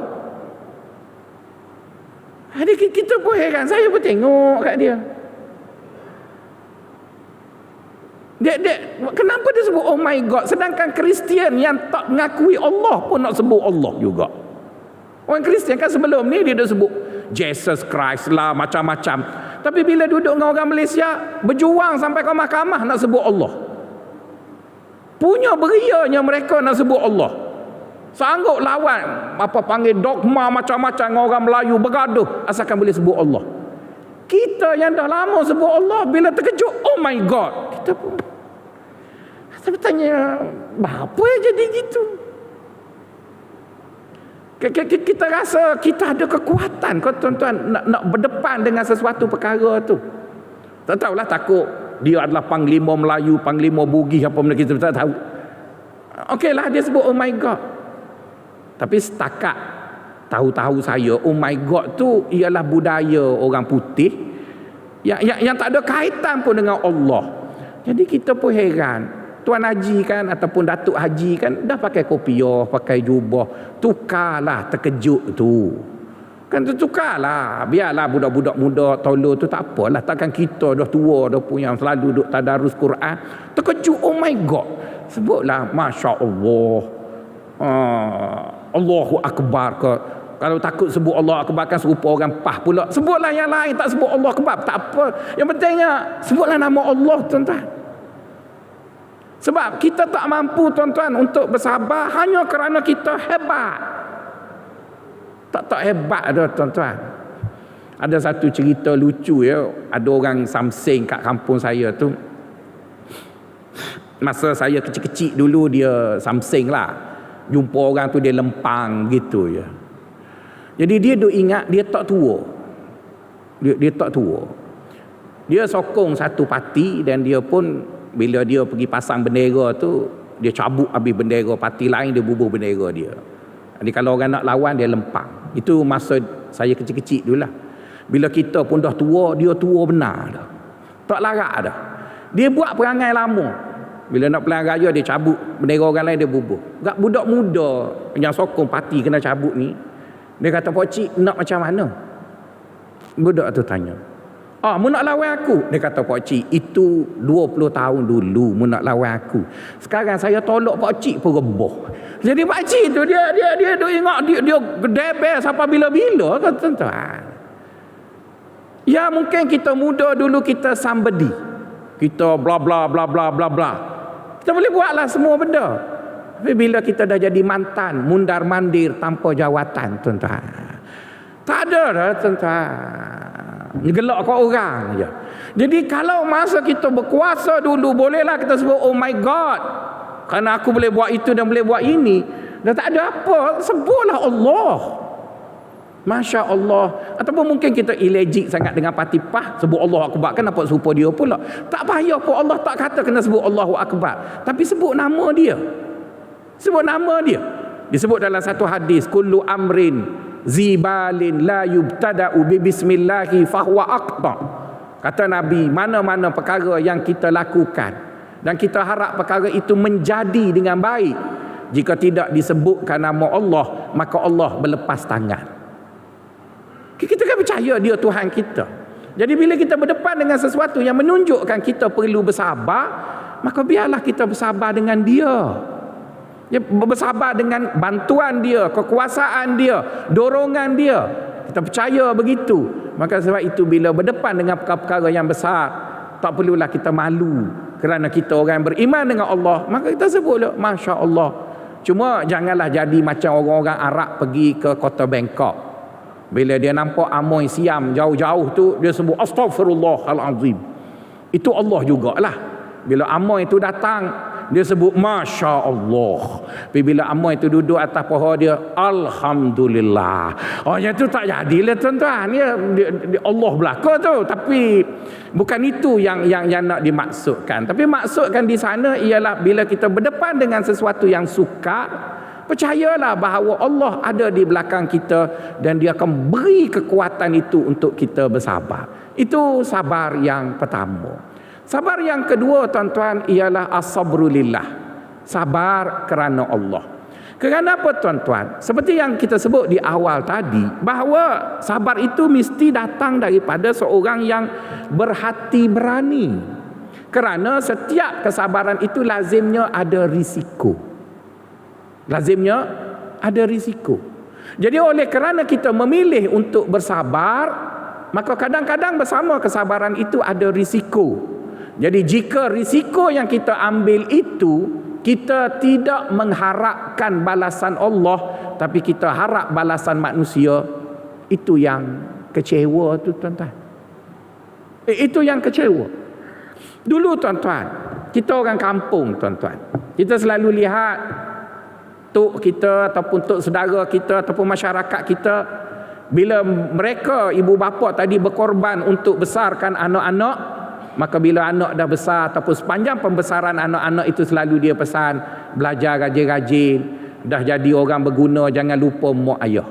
Jadi kita pun heran, saya pun tengok kat dia. Kenapa dia sebut oh my God, sedangkan Kristian yang tak mengakui Allah pun nak sebut Allah juga. Orang Kristian kan sebelum ni dia dah sebut Jesus Christ lah, macam-macam. Tapi bila duduk dengan orang Malaysia, berjuang sampai ke mahkamah nak sebut Allah. Punya berianya mereka nak sebut Allah. Sanggup lawan dogma macam-macam dengan orang Melayu, bergaduh asalkan boleh sebut Allah. Kita yang dah lama sebut Allah, bila terkejut oh my God, kita pun saya bertanya, apa yang jadi gitu? Kita rasa kita ada kekuatan, kau tuan-tuan, nak berdepan dengan sesuatu perkara tu. Tak tahulah, takut dia adalah panglima Melayu, panglima Bugis, apa benda kita tak tahu. Okeylah dia sebut oh my God. Tapi setakat tahu-tahu saya, oh my God tu ialah budaya orang putih yang tak ada kaitan pun dengan Allah. Jadi kita pun heran. Tuan Haji kan ataupun Datuk Haji kan dah pakai kopiah, pakai jubah, tukarlah terkejut tu. Kan tukarlah, biarlah budak-budak muda tolol tu tak apalah, takkan kita dah tua dah punya selalu duduk tadarus Quran terkejut oh my God. Sebutlah Masya Allah, Allahu Akbar ke. Kalau takut sebut Allah Akbar kan serupa orang pah pula. Sebutlah yang lain, tak sebut Allah Akbar tak apa. Yang pentingnya sebutlah nama Allah, tuan-tuan. Sebab kita tak mampu, tuan-tuan, untuk bersabar hanya kerana kita hebat. Tak hebat dah, tuan-tuan. Ada satu cerita lucu ya, ada orang samseng kat kampung saya tu. Masa saya kecil-kecil dulu dia something lah. Jumpa orang tu dia lempang gitu ya. Jadi dia duk ingat dia tak tua. Dia tak tua. Dia sokong satu parti dan dia pun bila dia pergi pasang bendera tu, dia cabut habis bendera parti lain, dia bubuh bendera dia. Jadi kalau orang nak lawan dia lempang. Itu masa saya kecil-kecil dulu lah. Bila kita pun dah tua, dia tua benar dah. Tak larat dah. Dia buat perangai lama. Bila nak pilihan raya dia cabut bendera orang lain, dia bubuh. Gak budak muda yang sokong parti kena cabut ni, dia kata, "Pak cik nak macam mana?" Budak tu tanya, "Mu nak lawan aku?" Dia kata, "Pak cik, itu 20 tahun dulu mu nak lawan aku. Sekarang saya tolak Pak cik pun reboh." Jadi Pak cik tu dia ingat dia gedebel sampai bila-bila kan tuan-tuan. Ya mungkin kita muda dulu kita somebody. Kita bla bla bla bla bla bla. Kita boleh buatlah semua benda. Tapi bila kita dah jadi mantan, mundar-mandir tanpa jawatan, tuan-tuan. Tak ada dah, tuan-tuan. Gelak kat orang je. Jadi kalau masa kita berkuasa dulu, bolehlah kita sebut, "Oh my God, kerana aku boleh buat itu dan boleh buat ini." Dah tak ada apa, sebutlah Allah. Masya Allah. Ataupun mungkin kita ilejik sangat dengan parti PAH, sebut Allah Akbar, kan nampak serupa dia pula. Tak payah pun, Allah tak kata kena sebut Allahu Akbar, tapi sebut nama dia. Sebut nama dia. Disebut dalam satu hadis, "Kullu amrin zibalin la yubtada'u bi bismillahi fahuwa aqta." Kata Nabi, mana-mana perkara yang kita lakukan dan kita harap perkara itu menjadi dengan baik, jika tidak disebutkan nama Allah, maka Allah berlepas tangan. Kita kan percaya dia Tuhan kita. Jadi bila kita berdepan dengan sesuatu yang menunjukkan kita perlu bersabar, maka biarlah kita bersabar dengan dia. Ya, bersabar dengan bantuan dia, kekuasaan dia, dorongan dia. Kita percaya begitu. Maka sebab itu bila berdepan dengan perkara-perkara yang besar, tak perlulah kita malu. Kerana kita orang yang beriman dengan Allah, maka kita sebutlah Masya Allah. Cuma janganlah jadi macam orang-orang Arab pergi ke kota Bangkok. Bila dia nampak Amoy Siam jauh-jauh tu, dia sebut Astaghfirullahalazim. Itu Allah jugalah. Bila Amoy itu datang, dia sebut Masya Allah. Tapi bila Amoy itu duduk atas pohon, dia Alhamdulillah. Oh, yang tu tak jadilah tuan-tuan. Dia Allah belaka tu. Tapi bukan itu yang nak dimaksudkan. Tapi maksudkan di sana ialah bila kita berdepan dengan sesuatu yang sukar, percayalah bahawa Allah ada di belakang kita dan dia akan beri kekuatan itu untuk kita bersabar. Itu sabar yang pertama. Sabar yang kedua, tuan-tuan, ialah as-sabru lillah. Sabar kerana Allah. Kerana apa, tuan-tuan? Seperti yang kita sebut di awal tadi, bahawa sabar itu mesti datang daripada seorang yang berhati berani. Kerana setiap kesabaran itu lazimnya ada risiko. Lazimnya ada risiko. Jadi oleh kerana kita memilih untuk bersabar, maka kadang-kadang bersama kesabaran itu ada risiko. Jadi jika risiko yang kita ambil itu, kita tidak mengharapkan balasan Allah, tapi kita harap balasan manusia, itu yang kecewa tu, tuan-tuan. Itu yang kecewa. Dulu, tuan-tuan, kita orang kampung, tuan-tuan, kita selalu lihat tok kita ataupun tok saudara kita ataupun masyarakat kita, bila mereka ibu bapa tadi berkorban untuk besarkan anak-anak, maka bila anak dah besar ataupun sepanjang pembesaran anak-anak itu selalu dia pesan, belajar rajin-rajin, dah jadi orang berguna, jangan lupa mak ayah.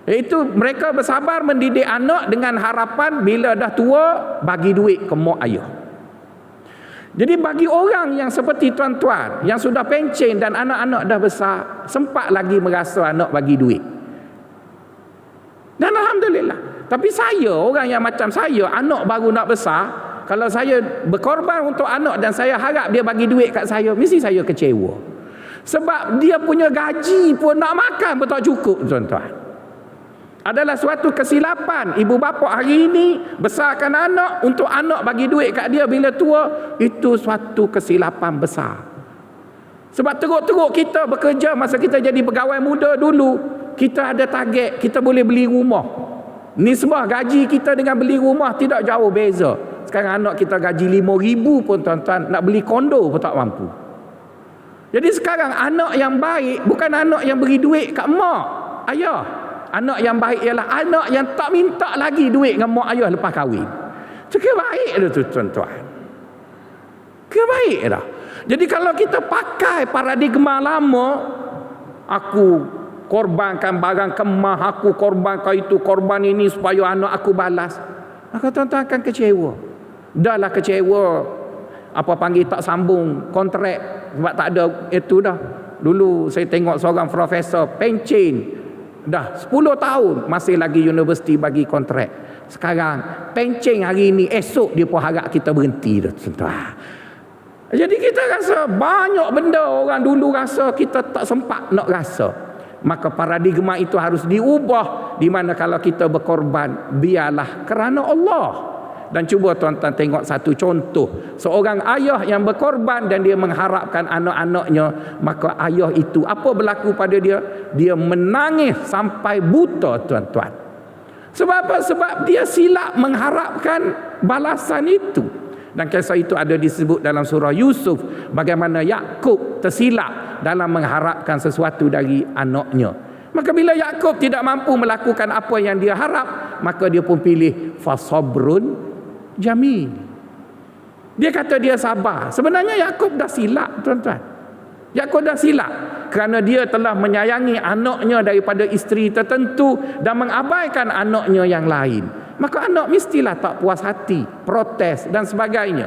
Iaitu mereka bersabar mendidik anak dengan harapan bila dah tua bagi duit ke mak ayah. Jadi bagi orang yang seperti tuan-tuan yang sudah pencen dan anak-anak dah besar, sempat lagi merasa anak bagi duit. Dan alhamdulillah. Tapi saya, orang yang macam saya, anak baru nak besar, kalau saya berkorban untuk anak dan saya harap dia bagi duit kat saya, mesti saya kecewa. Sebab dia punya gaji pun nak makan pun tak cukup, tuan-tuan. Adalah suatu kesilapan ibu bapa hari ini besarkan anak untuk anak bagi duit kat dia bila tua. Itu suatu kesilapan besar. Sebab teruk-teruk kita bekerja masa kita jadi pegawai muda dulu, kita ada target, kita boleh beli rumah. Nisbah gaji kita dengan beli rumah tidak jauh beza. sekarang anak kita gaji 5,000 pun tuan-tuan, nak beli kondo pun tak mampu. Jadi sekarang anak yang baik bukan anak yang beri duit kat mak ayah. Anak yang baik ialah anak yang tak minta lagi duit dengan mak ayah lepas kahwin. Itu kira baik dah tu tuan-tuan. Kira baik dah. Jadi kalau kita pakai paradigma lama, aku korbankan barang kemah, aku korbankan itu, korban ini supaya anak aku balas, maka tuan-tuan akan kecewa. Dahlah kecewa, apa panggil, tak sambung kontrak sebab tak ada itu dah. Dulu saya tengok seorang profesor pencen dah 10 tahun masih lagi universiti bagi kontrak. Sekarang pencen hari ini, esok dia pun harap kita berhenti dah tuan-tuan. Jadi kita rasa banyak benda orang dulu rasa kita tak sempat nak rasa. Maka paradigma itu harus diubah, di mana kalau kita berkorban biarlah kerana Allah. Dan cuba tuan-tuan tengok satu contoh, seorang ayah yang berkorban dan dia mengharapkan anak-anaknya, maka ayah itu apa berlaku pada dia? Dia menangis sampai buta tuan-tuan. Sebab apa? Sebab dia silap mengharapkan balasan itu. Dan kisah itu ada disebut dalam surah Yusuf, bagaimana Yakub tersilap dalam mengharapkan sesuatu dari anaknya. Maka bila Yakub tidak mampu melakukan apa yang dia harap, maka dia pun pilih fasabrun jamil. Dia kata dia sabar. Sebenarnya Yakub dah silap tuan-tuan. Yakub dah silap kerana dia telah menyayangi anaknya daripada isteri tertentu dan mengabaikan anaknya yang lain. Maka anak mestilah tak puas hati, protes dan sebagainya.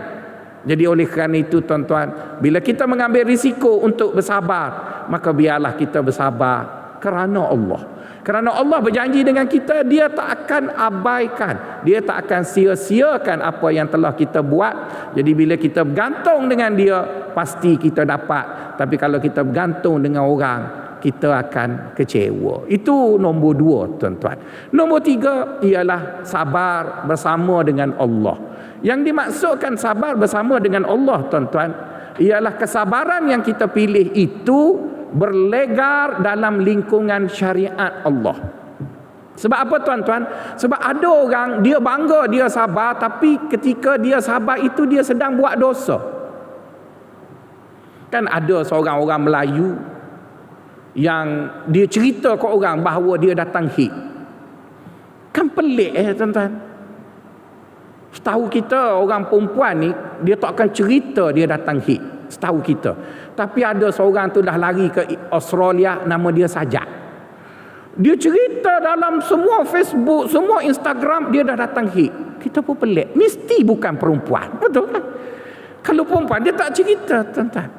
Jadi oleh kerana itu tuan-tuan, bila kita mengambil risiko untuk bersabar, maka biarlah kita bersabar kerana Allah. Kerana Allah berjanji dengan kita, dia tak akan abaikan, dia tak akan sia-siakan apa yang telah kita buat. Jadi bila kita bergantung dengan dia, pasti kita dapat. Tapi kalau kita bergantung dengan orang, kita akan kecewa. Itu nombor 2 tuan-tuan. Nombor 3 ialah sabar bersama dengan Allah. Yang dimaksudkan sabar bersama dengan Allah tuan-tuan, ialah kesabaran yang kita pilih itu berlegar dalam lingkungan syariat Allah. Sebab apa tuan-tuan? Sebab ada orang dia bangga dia sabar, tapi ketika dia sabar itu dia sedang buat dosa. Kan ada seorang orang Melayu yang dia cerita ke orang bahawa dia datang hit. Kan pelik tuan-tuan. Setahu kita orang perempuan ni dia tak akan cerita dia datang hit, setahu kita. Tapi ada seorang tu dah lari ke Australia, nama dia Sajak. Dia cerita dalam semua Facebook, semua Instagram, dia dah datang hit. Kita pun pelik, mesti bukan perempuan, betul kan? Kalau perempuan dia tak cerita tuan-tuan.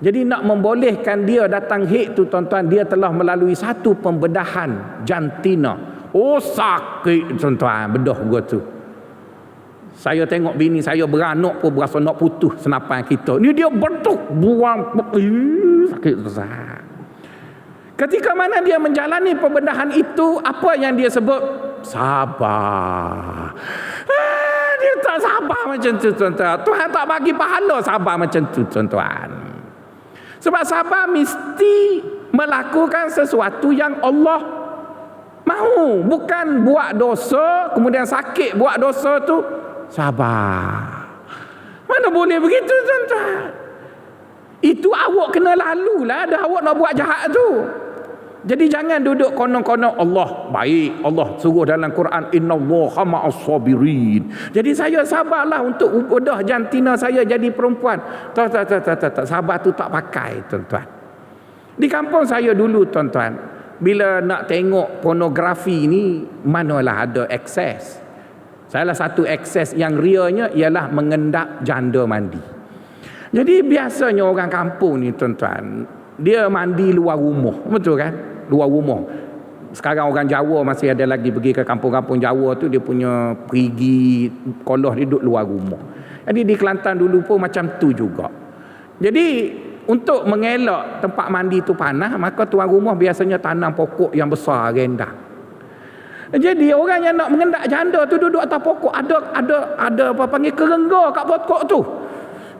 Jadi nak membolehkan dia datang hit tu tuan-tuan, dia telah melalui satu pembedahan jantina. Oh sakit tuan-tuan, bedah gua tu. Saya tengok bini saya beranak pun berasa nak putus senapan kita. Ni dia bentuk buang, sakit besar. Ketika mana dia menjalani pembedahan itu, apa yang dia sebut? Sabar. Dia tak sabar macam tu tuan-tuan. Tuhan tak bagi pahala sabar macam tu tuan-tuan. Sebab sabar mesti melakukan sesuatu yang Allah mahu. Bukan buat dosa, kemudian sakit buat dosa tu sabar. Mana boleh begitu tuan-tuan? Itu awak kena lalu lah dah awak nak buat jahat tu. Jadi jangan duduk konon-konon Allah baik, Allah suruh dalam Quran innallaha ma'as sabirin. Jadi saya sabarlah untuk udah jantina saya jadi perempuan. Tak, sabar tu tak pakai tuan-tuan. Di kampung saya dulu tuan-tuan, bila nak tengok pornografi ni manalah ada akses. Salah satu akses yang realnya ialah mengendap janda mandi. Jadi biasanya orang kampung ni tuan-tuan, dia mandi luar rumah, betul kan? Luar rumah. Sekarang orang Jawa masih ada lagi pergi ke kampung-kampung Jawa tu, dia punya perigi kolah duduk luar rumah. Jadi di Kelantan dulu pun macam tu juga. Jadi untuk mengelak tempat mandi tu panas, maka tuan rumah biasanya tanam pokok yang besar rendang. Jadi orang yang nak mengendak janda tu duduk atas pokok, ada apa panggil kerengga kat pokok tu.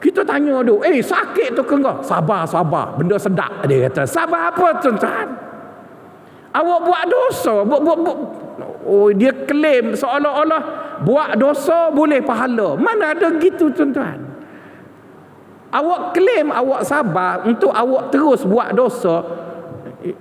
Kita tanya tu, sakit tu kerengga. Sabar, benda sedap, dia kata. Sabar apa tuan-tuan? Awak buat dosa, dia klaim seolah-olah buat dosa boleh pahala. Mana ada gitu tuan-tuan. Awak klaim awak sabar untuk awak terus buat dosa,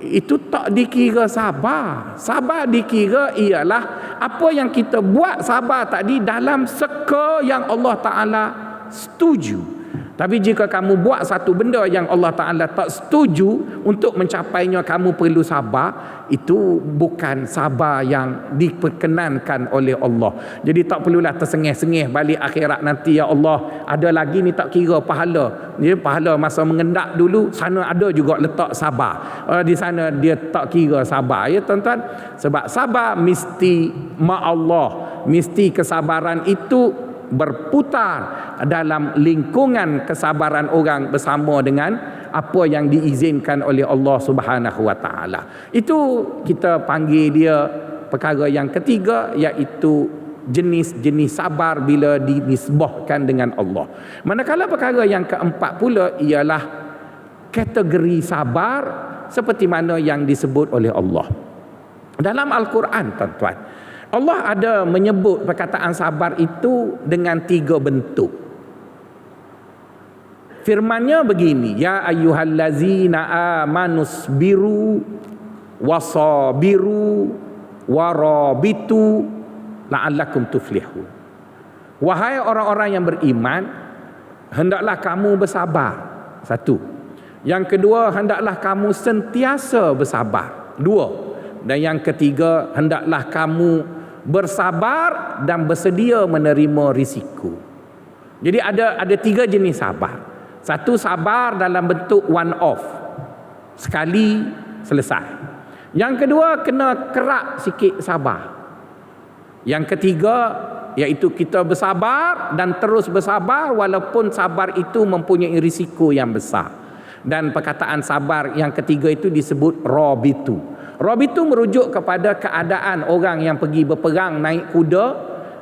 itu tak dikira sabar. Sabar dikira ialah apa yang kita buat sabar tadi dalam seka yang Allah Ta'ala setuju. Tapi jika kamu buat satu benda yang Allah Ta'ala tak setuju, untuk mencapainya kamu perlu sabar, itu bukan sabar yang diperkenankan oleh Allah. Jadi tak perlulah tersengih-sengih balik akhirat nanti, ya Allah ada lagi ni tak kira pahala. Dia pahala masa mengendak dulu, sana ada juga letak sabar. Di sana dia tak kira sabar, ya tuan-tuan. Sebab sabar mesti ma Allah, mesti kesabaran itu berputar dalam lingkungan kesabaran orang bersama dengan apa yang diizinkan oleh Allah Subhanahu wa taala. Itu kita panggil dia perkara yang ketiga, iaitu jenis-jenis sabar bila dinisbahkan dengan Allah. Manakala perkara yang keempat pula ialah kategori sabar seperti mana yang disebut oleh Allah dalam Al-Quran, tuan-tuan. Allah ada menyebut perkataan sabar itu dengan 3 bentuk. Firman-Nya begini, ya ayyuhallazina amanusbiru wasabiru warabitu la'allakum tuflihun. Wahai orang-orang yang beriman, hendaklah kamu bersabar. Satu. Yang kedua, hendaklah kamu sentiasa bersabar. 2. Dan yang ketiga, hendaklah kamu bersabar dan bersedia menerima risiko. Jadi ada 3 jenis sabar. Satu, sabar dalam bentuk one off, sekali selesai. Yang kedua, kena kerak sikit sabar. Yang ketiga, iaitu kita bersabar dan terus bersabar walaupun sabar itu mempunyai risiko yang besar. Dan perkataan sabar yang ketiga itu disebut rabitu. Rabitu merujuk kepada keadaan orang yang pergi berperang naik kuda.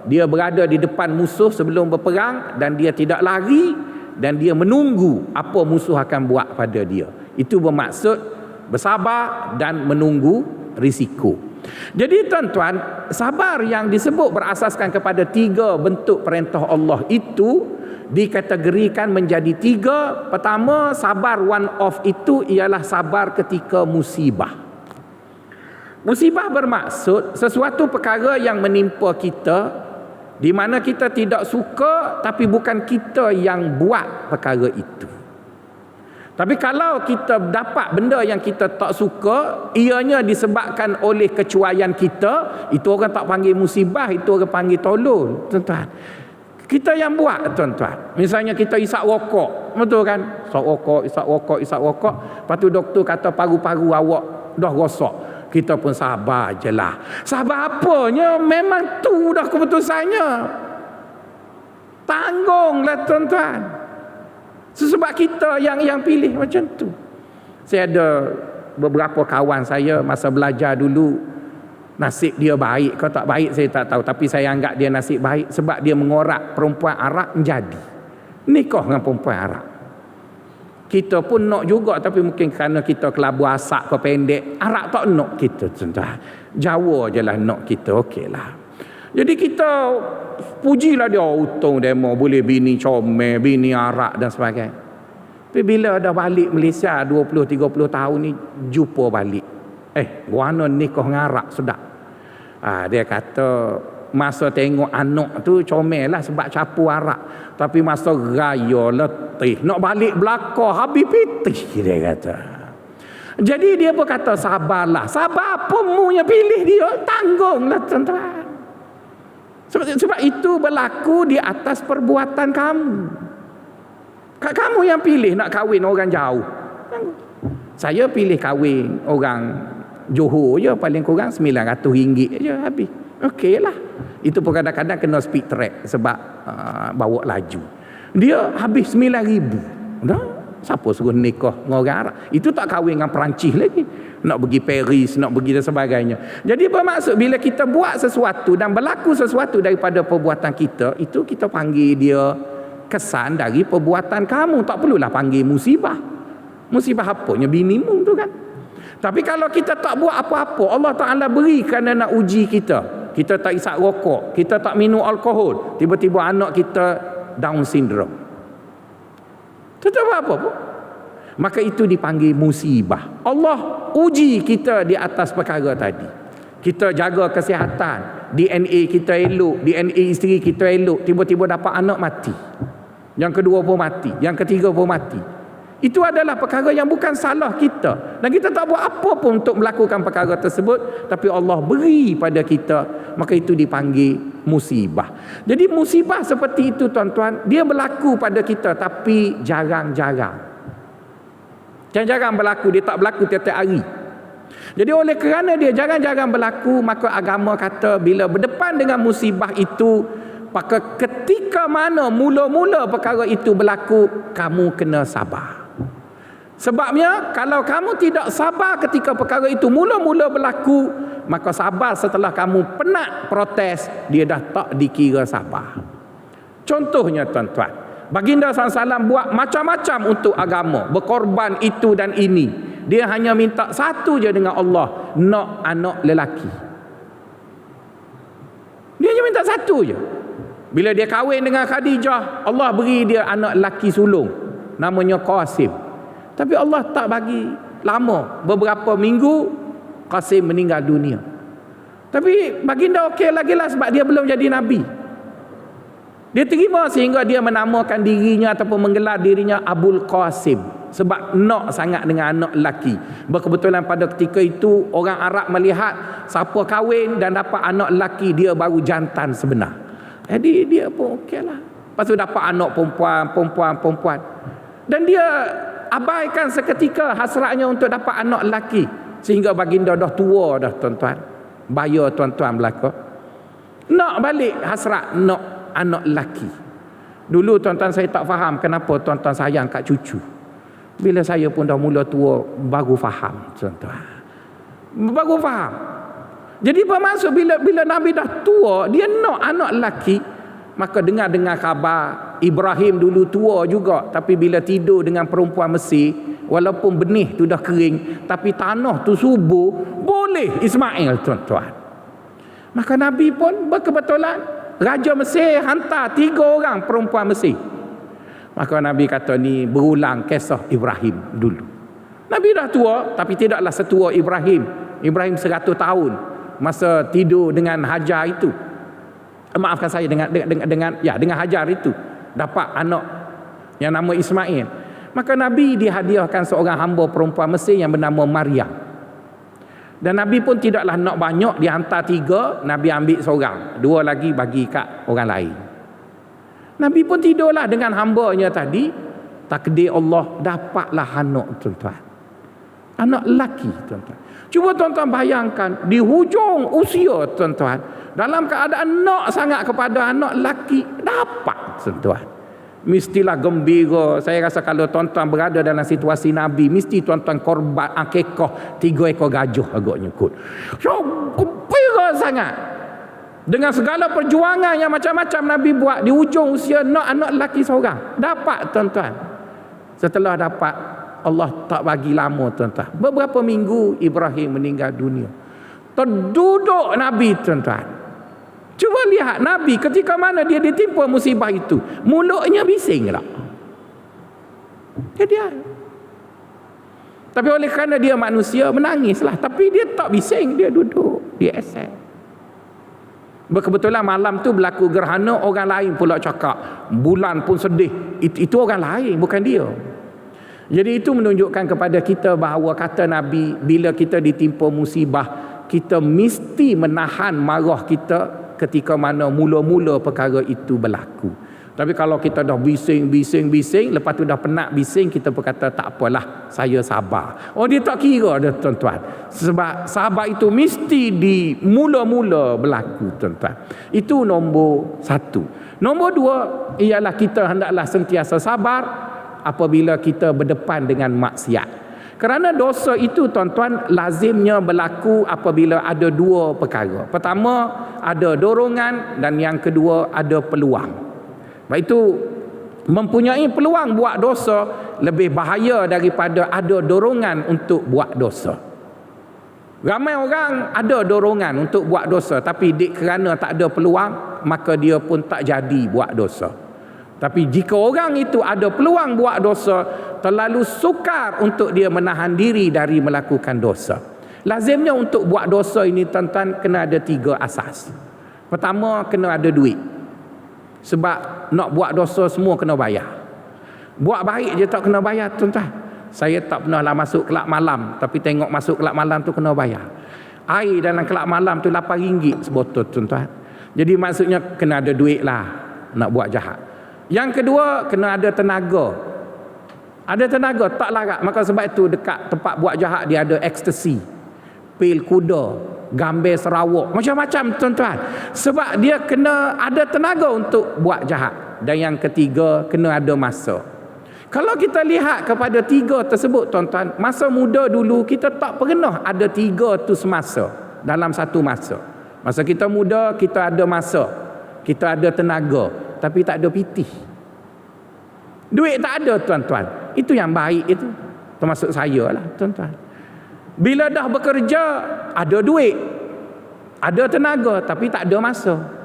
Dia berada di depan musuh sebelum berperang dan dia tidak lari, dan dia menunggu apa musuh akan buat pada dia. Itu bermaksud bersabar dan menunggu risiko. Jadi tuan-tuan, sabar yang disebut berasaskan kepada 3 bentuk perintah Allah itu dikategorikan menjadi 3. Pertama, sabar one off itu ialah sabar ketika musibah. Musibah bermaksud sesuatu perkara yang menimpa kita di mana kita tidak suka, tapi bukan kita yang buat perkara itu. Tapi kalau kita dapat benda yang kita tak suka, ianya disebabkan oleh kecuaian kita, itu orang tak panggil musibah, itu orang panggil tolol, tuan-tuan. Kita yang buat, tuan-tuan. Misalnya kita isap rokok, betul kan? Isap rokok. Lepas tu doktor kata paru-paru awak dah rosak. Kita pun sabar je lah. Sabar apanya? Memang tu dah keputusannya. Tanggunglah, tuan-tuan. Sebab kita yang pilih macam tu. Saya ada beberapa kawan saya masa belajar dulu, nasib dia baik ke tak baik saya tak tahu, tapi saya anggap dia nasib baik sebab dia mengorak perempuan Arab menjadi nikah dengan perempuan Arab. Kita pun nak juga, tapi mungkin kerana kita kelabu asak ke pendek, Arab tak nak kita, tuan-tuan. Jawa je lah nak kita, okey lah. Jadi kita pujilah dia, untung demo boleh bini comel, bini Arab dan sebagainya. Tapi bila dah balik Malaysia 20-30 tahun ni, jumpa balik. Guana nikah dengan Arab sedap. Dia kata masa tengok anak tu comel lah sebab capu Arab. Tapi masa raya letih, nak balik belakang habis pitih, dia kata. Jadi dia pun kata sabarlah. Sabar apa mu yang pilih dia? Tanggunglah, tuan-tuan. Sebab itu berlaku di atas perbuatan kamu. Kamu yang pilih nak kahwin orang jauh. Saya pilih kahwin orang Johor je, paling kurang RM900 je habis. Okey lah. Itu pun kadang-kadang kena speed track sebab bawa laju. Dia habis RM9,000. Dah, siapa suruh nikah dengan orang Arab? Itu tak kahwin dengan Perancis lagi. Nak pergi Paris, nak pergi dan sebagainya. Jadi bermaksud bila kita buat sesuatu dan berlaku sesuatu daripada perbuatan kita, itu kita panggil dia kesan dari perbuatan kamu. Tak perlulah panggil musibah. Musibah apanya? Binimu tu kan. Tapi kalau kita tak buat apa-apa, Allah Ta'ala beri kerana nak uji kita. kita tak isap rokok, kita tak minum alkohol, tiba-tiba anak kita Down syndrome. Tetap apa pun. Maka itu dipanggil musibah. Allah uji kita di atas perkara tadi. Kita jaga kesihatan, DNA kita elok, DNA isteri kita elok, tiba-tiba dapat anak mati. Yang kedua pun mati, yang ketiga pun mati. Itu adalah perkara yang bukan salah kita. Dan kita tak buat apa pun untuk melakukan perkara tersebut, tapi Allah beri pada kita, maka itu dipanggil musibah. Jadi musibah seperti itu tuan-tuan, dia berlaku pada kita tapi jarang-jarang. Jarang-jarang berlaku, dia tak berlaku tiap-tiap hari. Jadi oleh kerana dia jarang-jarang berlaku, maka agama kata bila berdepan dengan musibah itu, maka ketika mana mula-mula perkara itu berlaku, kamu kena sabar. Sebabnya kalau kamu tidak sabar ketika perkara itu mula-mula berlaku, maka sabar setelah kamu penat protes, dia dah tak dikira sabar. Contohnya tuan-tuan, Baginda SAW buat macam-macam untuk agama, berkorban itu dan ini. Dia hanya minta satu je dengan Allah, nak anak lelaki. Dia hanya minta satu je. Bila dia kahwin dengan Khadijah, Allah beri dia anak lelaki sulung, namanya Qasim. Tapi Allah tak bagi lama, beberapa minggu Qasim meninggal dunia. Tapi baginda okey lagi lah, sebab dia belum jadi Nabi. Dia terima sehingga dia menamakan dirinya ataupun menggelar dirinya Abul Qasim, sebab nak sangat dengan anak lelaki. Berkebetulan pada ketika itu orang Arab melihat siapa kahwin dan dapat anak lelaki, dia baru jantan sebenar. Jadi dia pun okey lah. Lepas tu dapat anak perempuan. Dan dia abaikan seketika hasratnya untuk dapat anak lelaki, sehingga baginda dah tua dah tuan-tuan. Bayar tuan-tuan belaka. Nak balik hasrat nak anak lelaki. Dulu tuan-tuan saya tak faham kenapa tuan-tuan sayang kat cucu. Bila saya pun dah mula tua, baru faham tuan-tuan. Baru faham. Jadi bermaksud bila Nabi dah tua, dia nak anak lelaki. Maka dengar khabar Ibrahim dulu tua juga, tapi bila tidur dengan perempuan Mesir, walaupun benih tu dah kering, tapi tanah tu subur, boleh Ismail tuan-tuan. Maka Nabi pun berkebetulan Raja Mesir hantar 3 orang perempuan Mesir. Maka Nabi kata ni berulang kisah Ibrahim dulu. Nabi dah tua, tapi tidaklah setua Ibrahim. Ibrahim 100 tahun masa tidur dengan Hajar itu. Maafkan saya, dengan Hajar itu dapat anak yang nama Ismail. Maka Nabi dihadiahkan seorang hamba perempuan Mesir yang bernama Maryam. Dan Nabi pun tidaklah nak banyak, dia hantar 3, Nabi ambil seorang, 2 lagi bagi kat orang lain. Nabi pun tidurlah dengan hambanya tadi. Takdir Allah, dapatlah anak tuan-tuan, anak lelaki tuan-tuan. Cuba tuan-tuan bayangkan, di hujung usia tuan-tuan, dalam keadaan nak sangat kepada anak lelaki, dapat tuan-tuan. Mestilah gembira. Saya rasa kalau tuan-tuan berada dalam situasi Nabi, mesti tuan-tuan korban akikah 3 ekor gajah agaknya kot. So, gembira sangat. Dengan segala perjuangan yang macam-macam Nabi buat, di hujung usia nak anak lelaki seorang. Dapat tuan-tuan. Setelah dapat, Allah tak bagi lama tuan-tuan. Beberapa minggu Ibrahim meninggal dunia. Terduduk Nabi tuan-tuan. Cuba lihat Nabi ketika mana dia ditimpa musibah itu, mulutnya bising tak? Dia. Tapi oleh kerana dia manusia, menangislah. Tapi dia tak bising, dia duduk, dia esek. Berkebetulan malam tu berlaku gerhana, orang lain pula cakap, bulan pun sedih. Itu orang lain, bukan dia. Jadi itu menunjukkan kepada kita bahawa kata Nabi, bila kita ditimpa musibah, kita mesti menahan marah kita ketika mana mula-mula perkara itu berlaku. Tapi kalau kita dah bising, lepas tu dah penat bising, kita berkata tak apalah, saya sabar. Oh, dia tak kira dah tuan-tuan. Sebab sabar itu mesti di mula-mula berlaku tuan-tuan. Itu nombor 1. Nombor 2 ialah kita hendaklah sentiasa sabar apabila kita berdepan dengan maksiat. Kerana dosa itu tuan-tuan lazimnya berlaku apabila ada 2 perkara. Pertama, ada dorongan, dan yang kedua ada peluang. Sebab itu mempunyai peluang buat dosa lebih bahaya daripada ada dorongan untuk buat dosa. Ramai orang ada dorongan untuk buat dosa, tapi kerana tak ada peluang, maka dia pun tak jadi buat dosa. Tapi jika orang itu ada peluang buat dosa, terlalu sukar untuk dia menahan diri dari melakukan dosa. Lazimnya untuk buat dosa ini tuan-tuan kena ada 3 asas. Pertama, kena ada duit. Sebab nak buat dosa semua kena bayar. Buat baik je tak kena bayar, tuan-tuan. Saya tak pernah lah masuk kelab malam, tapi tengok masuk kelab malam tu kena bayar. Air dalam kelab malam tu RM8 sebotol, tuan-tuan. Jadi maksudnya kena ada duit lah nak buat jahat. Yang kedua, kena ada tenaga. Ada tenaga, tak larat. Maka sebab itu dekat tempat buat jahat dia ada ekstasi, pil kuda, gambar Sarawak, macam-macam, tuan-tuan. Sebab dia kena ada tenaga untuk buat jahat. Dan yang ketiga, kena ada masa. Kalau kita lihat kepada 3 tersebut, tuan-tuan, masa muda dulu kita tak pernah ada 3 tu semasa dalam satu masa. Masa kita muda, kita ada masa, kita ada tenaga, tapi tak ada pitih. Duit tak ada, tuan-tuan. Itu yang baik itu. Termasuk saya lah, tuan-tuan. Bila dah bekerja, ada duit, ada tenaga, tapi tak ada masa.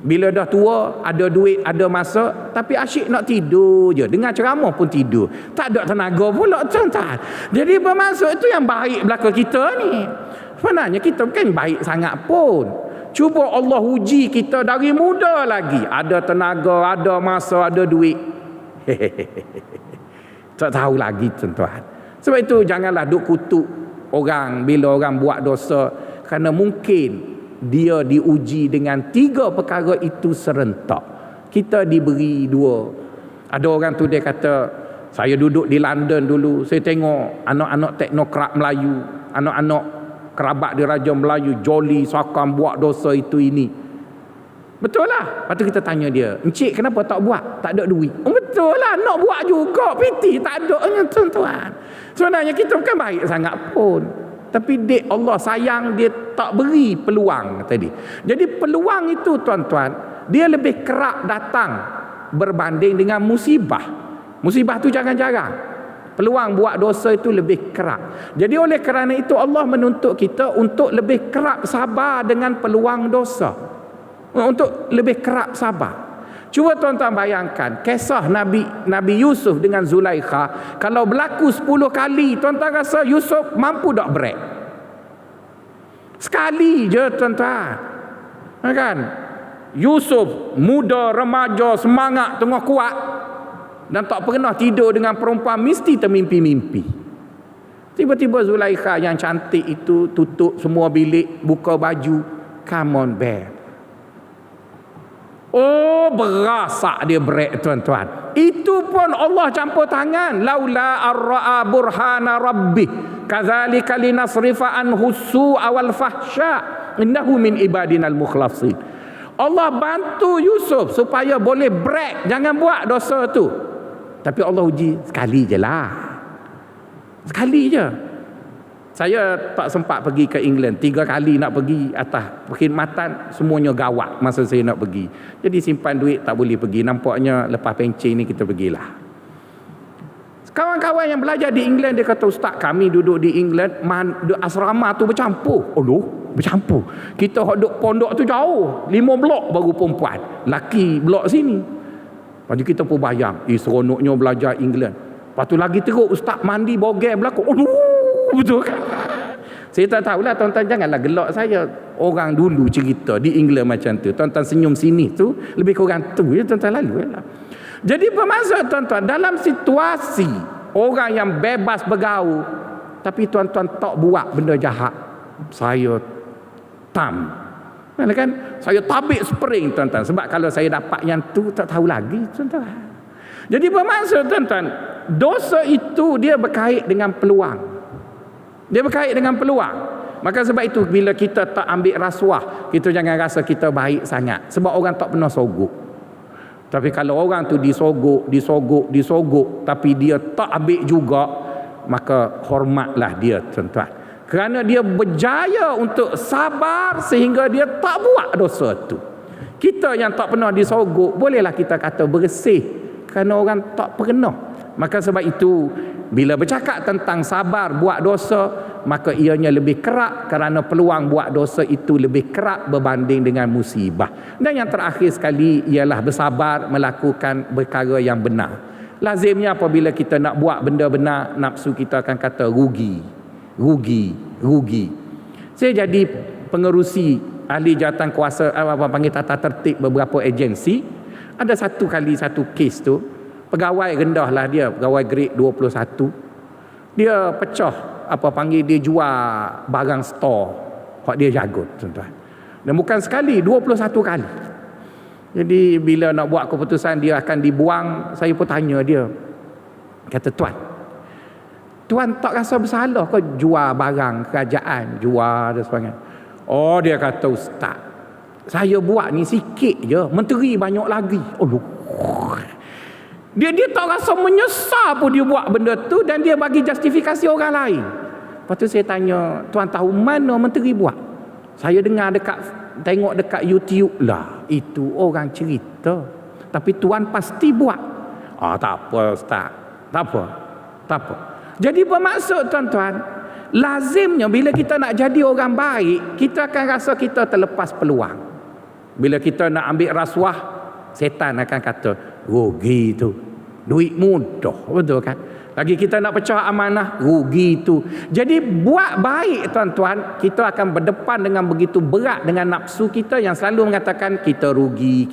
Bila dah tua, ada duit, ada masa, tapi asyik nak tidur je. Dengar ceramah pun tidur. Tak ada tenaga pula, tuan-tuan. Jadi bermaksud itu yang baik belakang kita ni. Sebenarnya kita bukan baik sangat pun. Cuba Allah uji kita dari muda lagi. Ada tenaga, ada masa, ada duit. Tak tahu lagi, tuan-tuan. Sebab itu janganlah duk kutuk orang bila orang buat dosa, kerana mungkin dia diuji dengan 3 perkara itu serentak. Kita diberi 2. Ada orang tu dia kata, saya duduk di London dulu, saya tengok anak-anak teknokrat Melayu, anak-anak kerabat di Raja Melayu joli sakam buat dosa itu ini. Betul lah. Lepas tu kita tanya dia, encik kenapa tak buat? Tak ada duit. Oh, betul lah, nak buat juga, piti tak ada, tuan-tuan. Sebenarnya kita bukan baik sangat pun, tapi Allah sayang, dia tak beri peluang tadi. Jadi peluang itu, tuan-tuan, dia lebih kerap datang berbanding dengan musibah. Musibah tu jarang-jarang. Peluang buat dosa itu lebih kerap. Jadi oleh kerana itu Allah menuntut kita untuk lebih kerap sabar dengan peluang dosa. Untuk lebih kerap sabar. Cuba tuan-tuan bayangkan kisah Nabi Yusuf dengan Zulaikha. Kalau berlaku 10 kali, tuan-tuan rasa Yusuf mampu tak break? Sekali je, tuan-tuan. Kan? Yusuf muda, remaja, semangat, tengah kuat, dan tak pernah tidur dengan perempuan, mesti termimpi-mimpi. Tiba-tiba Zulaikha yang cantik itu tutup semua bilik, buka baju. Come on, babe. Oh, berasak dia break, tuan-tuan. Itu pun Allah campur tangan. Laula ar-ra'a burhana rabbih kadzalika linasrifa anhu su'a wal fahsya innahu min ibadinal mukhlasin. Allah bantu Yusuf supaya boleh break, jangan buat dosa tu. Tapi Allah uji sekali je lah. Sekali je. Saya tak sempat pergi ke England. 3 kali nak pergi atas perkhidmatan, semuanya gawat masa saya nak pergi. Jadi simpan duit tak boleh pergi. Nampaknya lepas pencen ni kita pergilah. Kawan-kawan yang belajar di England, dia kata, Ustaz, kami duduk di England, asrama tu bercampur. Oh loh, bercampur. Kita duduk pondok tu jauh, 5 blok baru perempuan, laki blok sini. Lepas tu kita pun bayang, seronoknya belajar England. Lepas tu lagi teruk, Ustaz mandi bogel belakang. Oh loh, betul kan? Saya tak tahulah, tuan-tuan, janganlah gelak saya. Orang dulu cerita di England macam tu. Tuan-tuan senyum sini tu lebih kurang tu ya, tuan-tuan, lalu lah. Jadi bermaksud, tuan-tuan, dalam situasi orang yang bebas bergaul, tapi tuan-tuan tak buat benda jahat, saya kan? Saya tabik spring, tuan-tuan. Sebab kalau saya dapat yang tu, tak tahu lagi, tuan-tuan. Jadi bermaksud, tuan-tuan, dosa itu dia berkait dengan peluang. Dia berkait dengan peluang. Maka sebab itu bila kita tak ambil rasuah, kita jangan rasa kita baik sangat. Sebab orang tak pernah sogok. Tapi kalau orang tu disogok, tapi dia tak ambil juga, maka hormatlah dia, tuan-tuan. Kerana dia berjaya untuk sabar sehingga dia tak buat dosa tu. Kita yang tak pernah disogok, bolehlah kita kata bersih, kerana orang tak pernah. Maka sebab itu bila bercakap tentang sabar buat dosa, maka ianya lebih kerap kerana peluang buat dosa itu lebih kerap berbanding dengan musibah. Dan yang terakhir sekali ialah bersabar melakukan perkara yang benar. Lazimnya apabila kita nak buat benda benar, nafsu kita akan kata rugi. Saya jadi pengerusi ahli jawatan kuasa panggil tata tertib beberapa agensi. Ada satu kes tu, pegawai rendah lah dia, pegawai grade 21. Dia pecah dia jual barang store hak dia jaga, tuan-tuan. Dan bukan sekali, 21 kali. Jadi bila nak buat keputusan dia akan dibuang, saya pun tanya dia. Kata, Tuan tak rasa bersalah ke jual barang kerajaan, jual dan sebagainya? Oh, dia kata, Ustaz, saya buat ni sikit je, menteri banyak lagi. Dia tak rasa menyesal pun dia buat benda tu, dan dia bagi justifikasi orang lain. Lepas tu saya tanya, Tuan tahu mana menteri buat? Saya tengok dekat YouTube lah. Itu orang cerita. Tapi Tuan pasti buat. Tak apa Ustaz. Tak apa. Jadi bermaksud tuan-tuan, lazimnya bila kita nak jadi orang baik, kita akan rasa kita terlepas peluang. Bila kita nak ambil rasuah, setan akan kata, rugi tu, duit mudah, betul kan? Lagi kita nak pecah amanah, rugi tu. Jadi buat baik tuan-tuan, kita akan berdepan dengan begitu berat dengan nafsu kita yang selalu mengatakan kita rugi.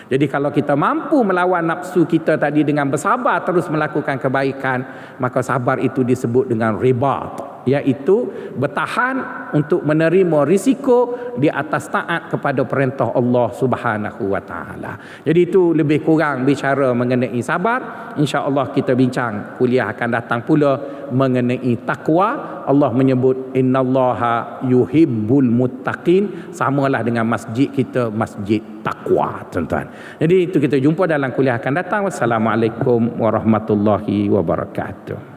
Jadi kalau kita mampu melawan nafsu kita tadi dengan bersabar terus melakukan kebaikan, maka sabar itu disebut dengan ribat, iaitu bertahan untuk menerima risiko di atas taat kepada perintah Allah Subhanahu wa taala. Jadi itu lebih kurang bicara mengenai sabar. Insya-Allah kita bincang kuliah akan datang pula mengenai takwa. Allah menyebut innallaha yuhibbul muttaqin, samalah dengan masjid kita, masjid takwa, tuan-tuan. Jadi itu kita jumpa dalam kuliah akan datang. Wassalamualaikum warahmatullahi wabarakatuh.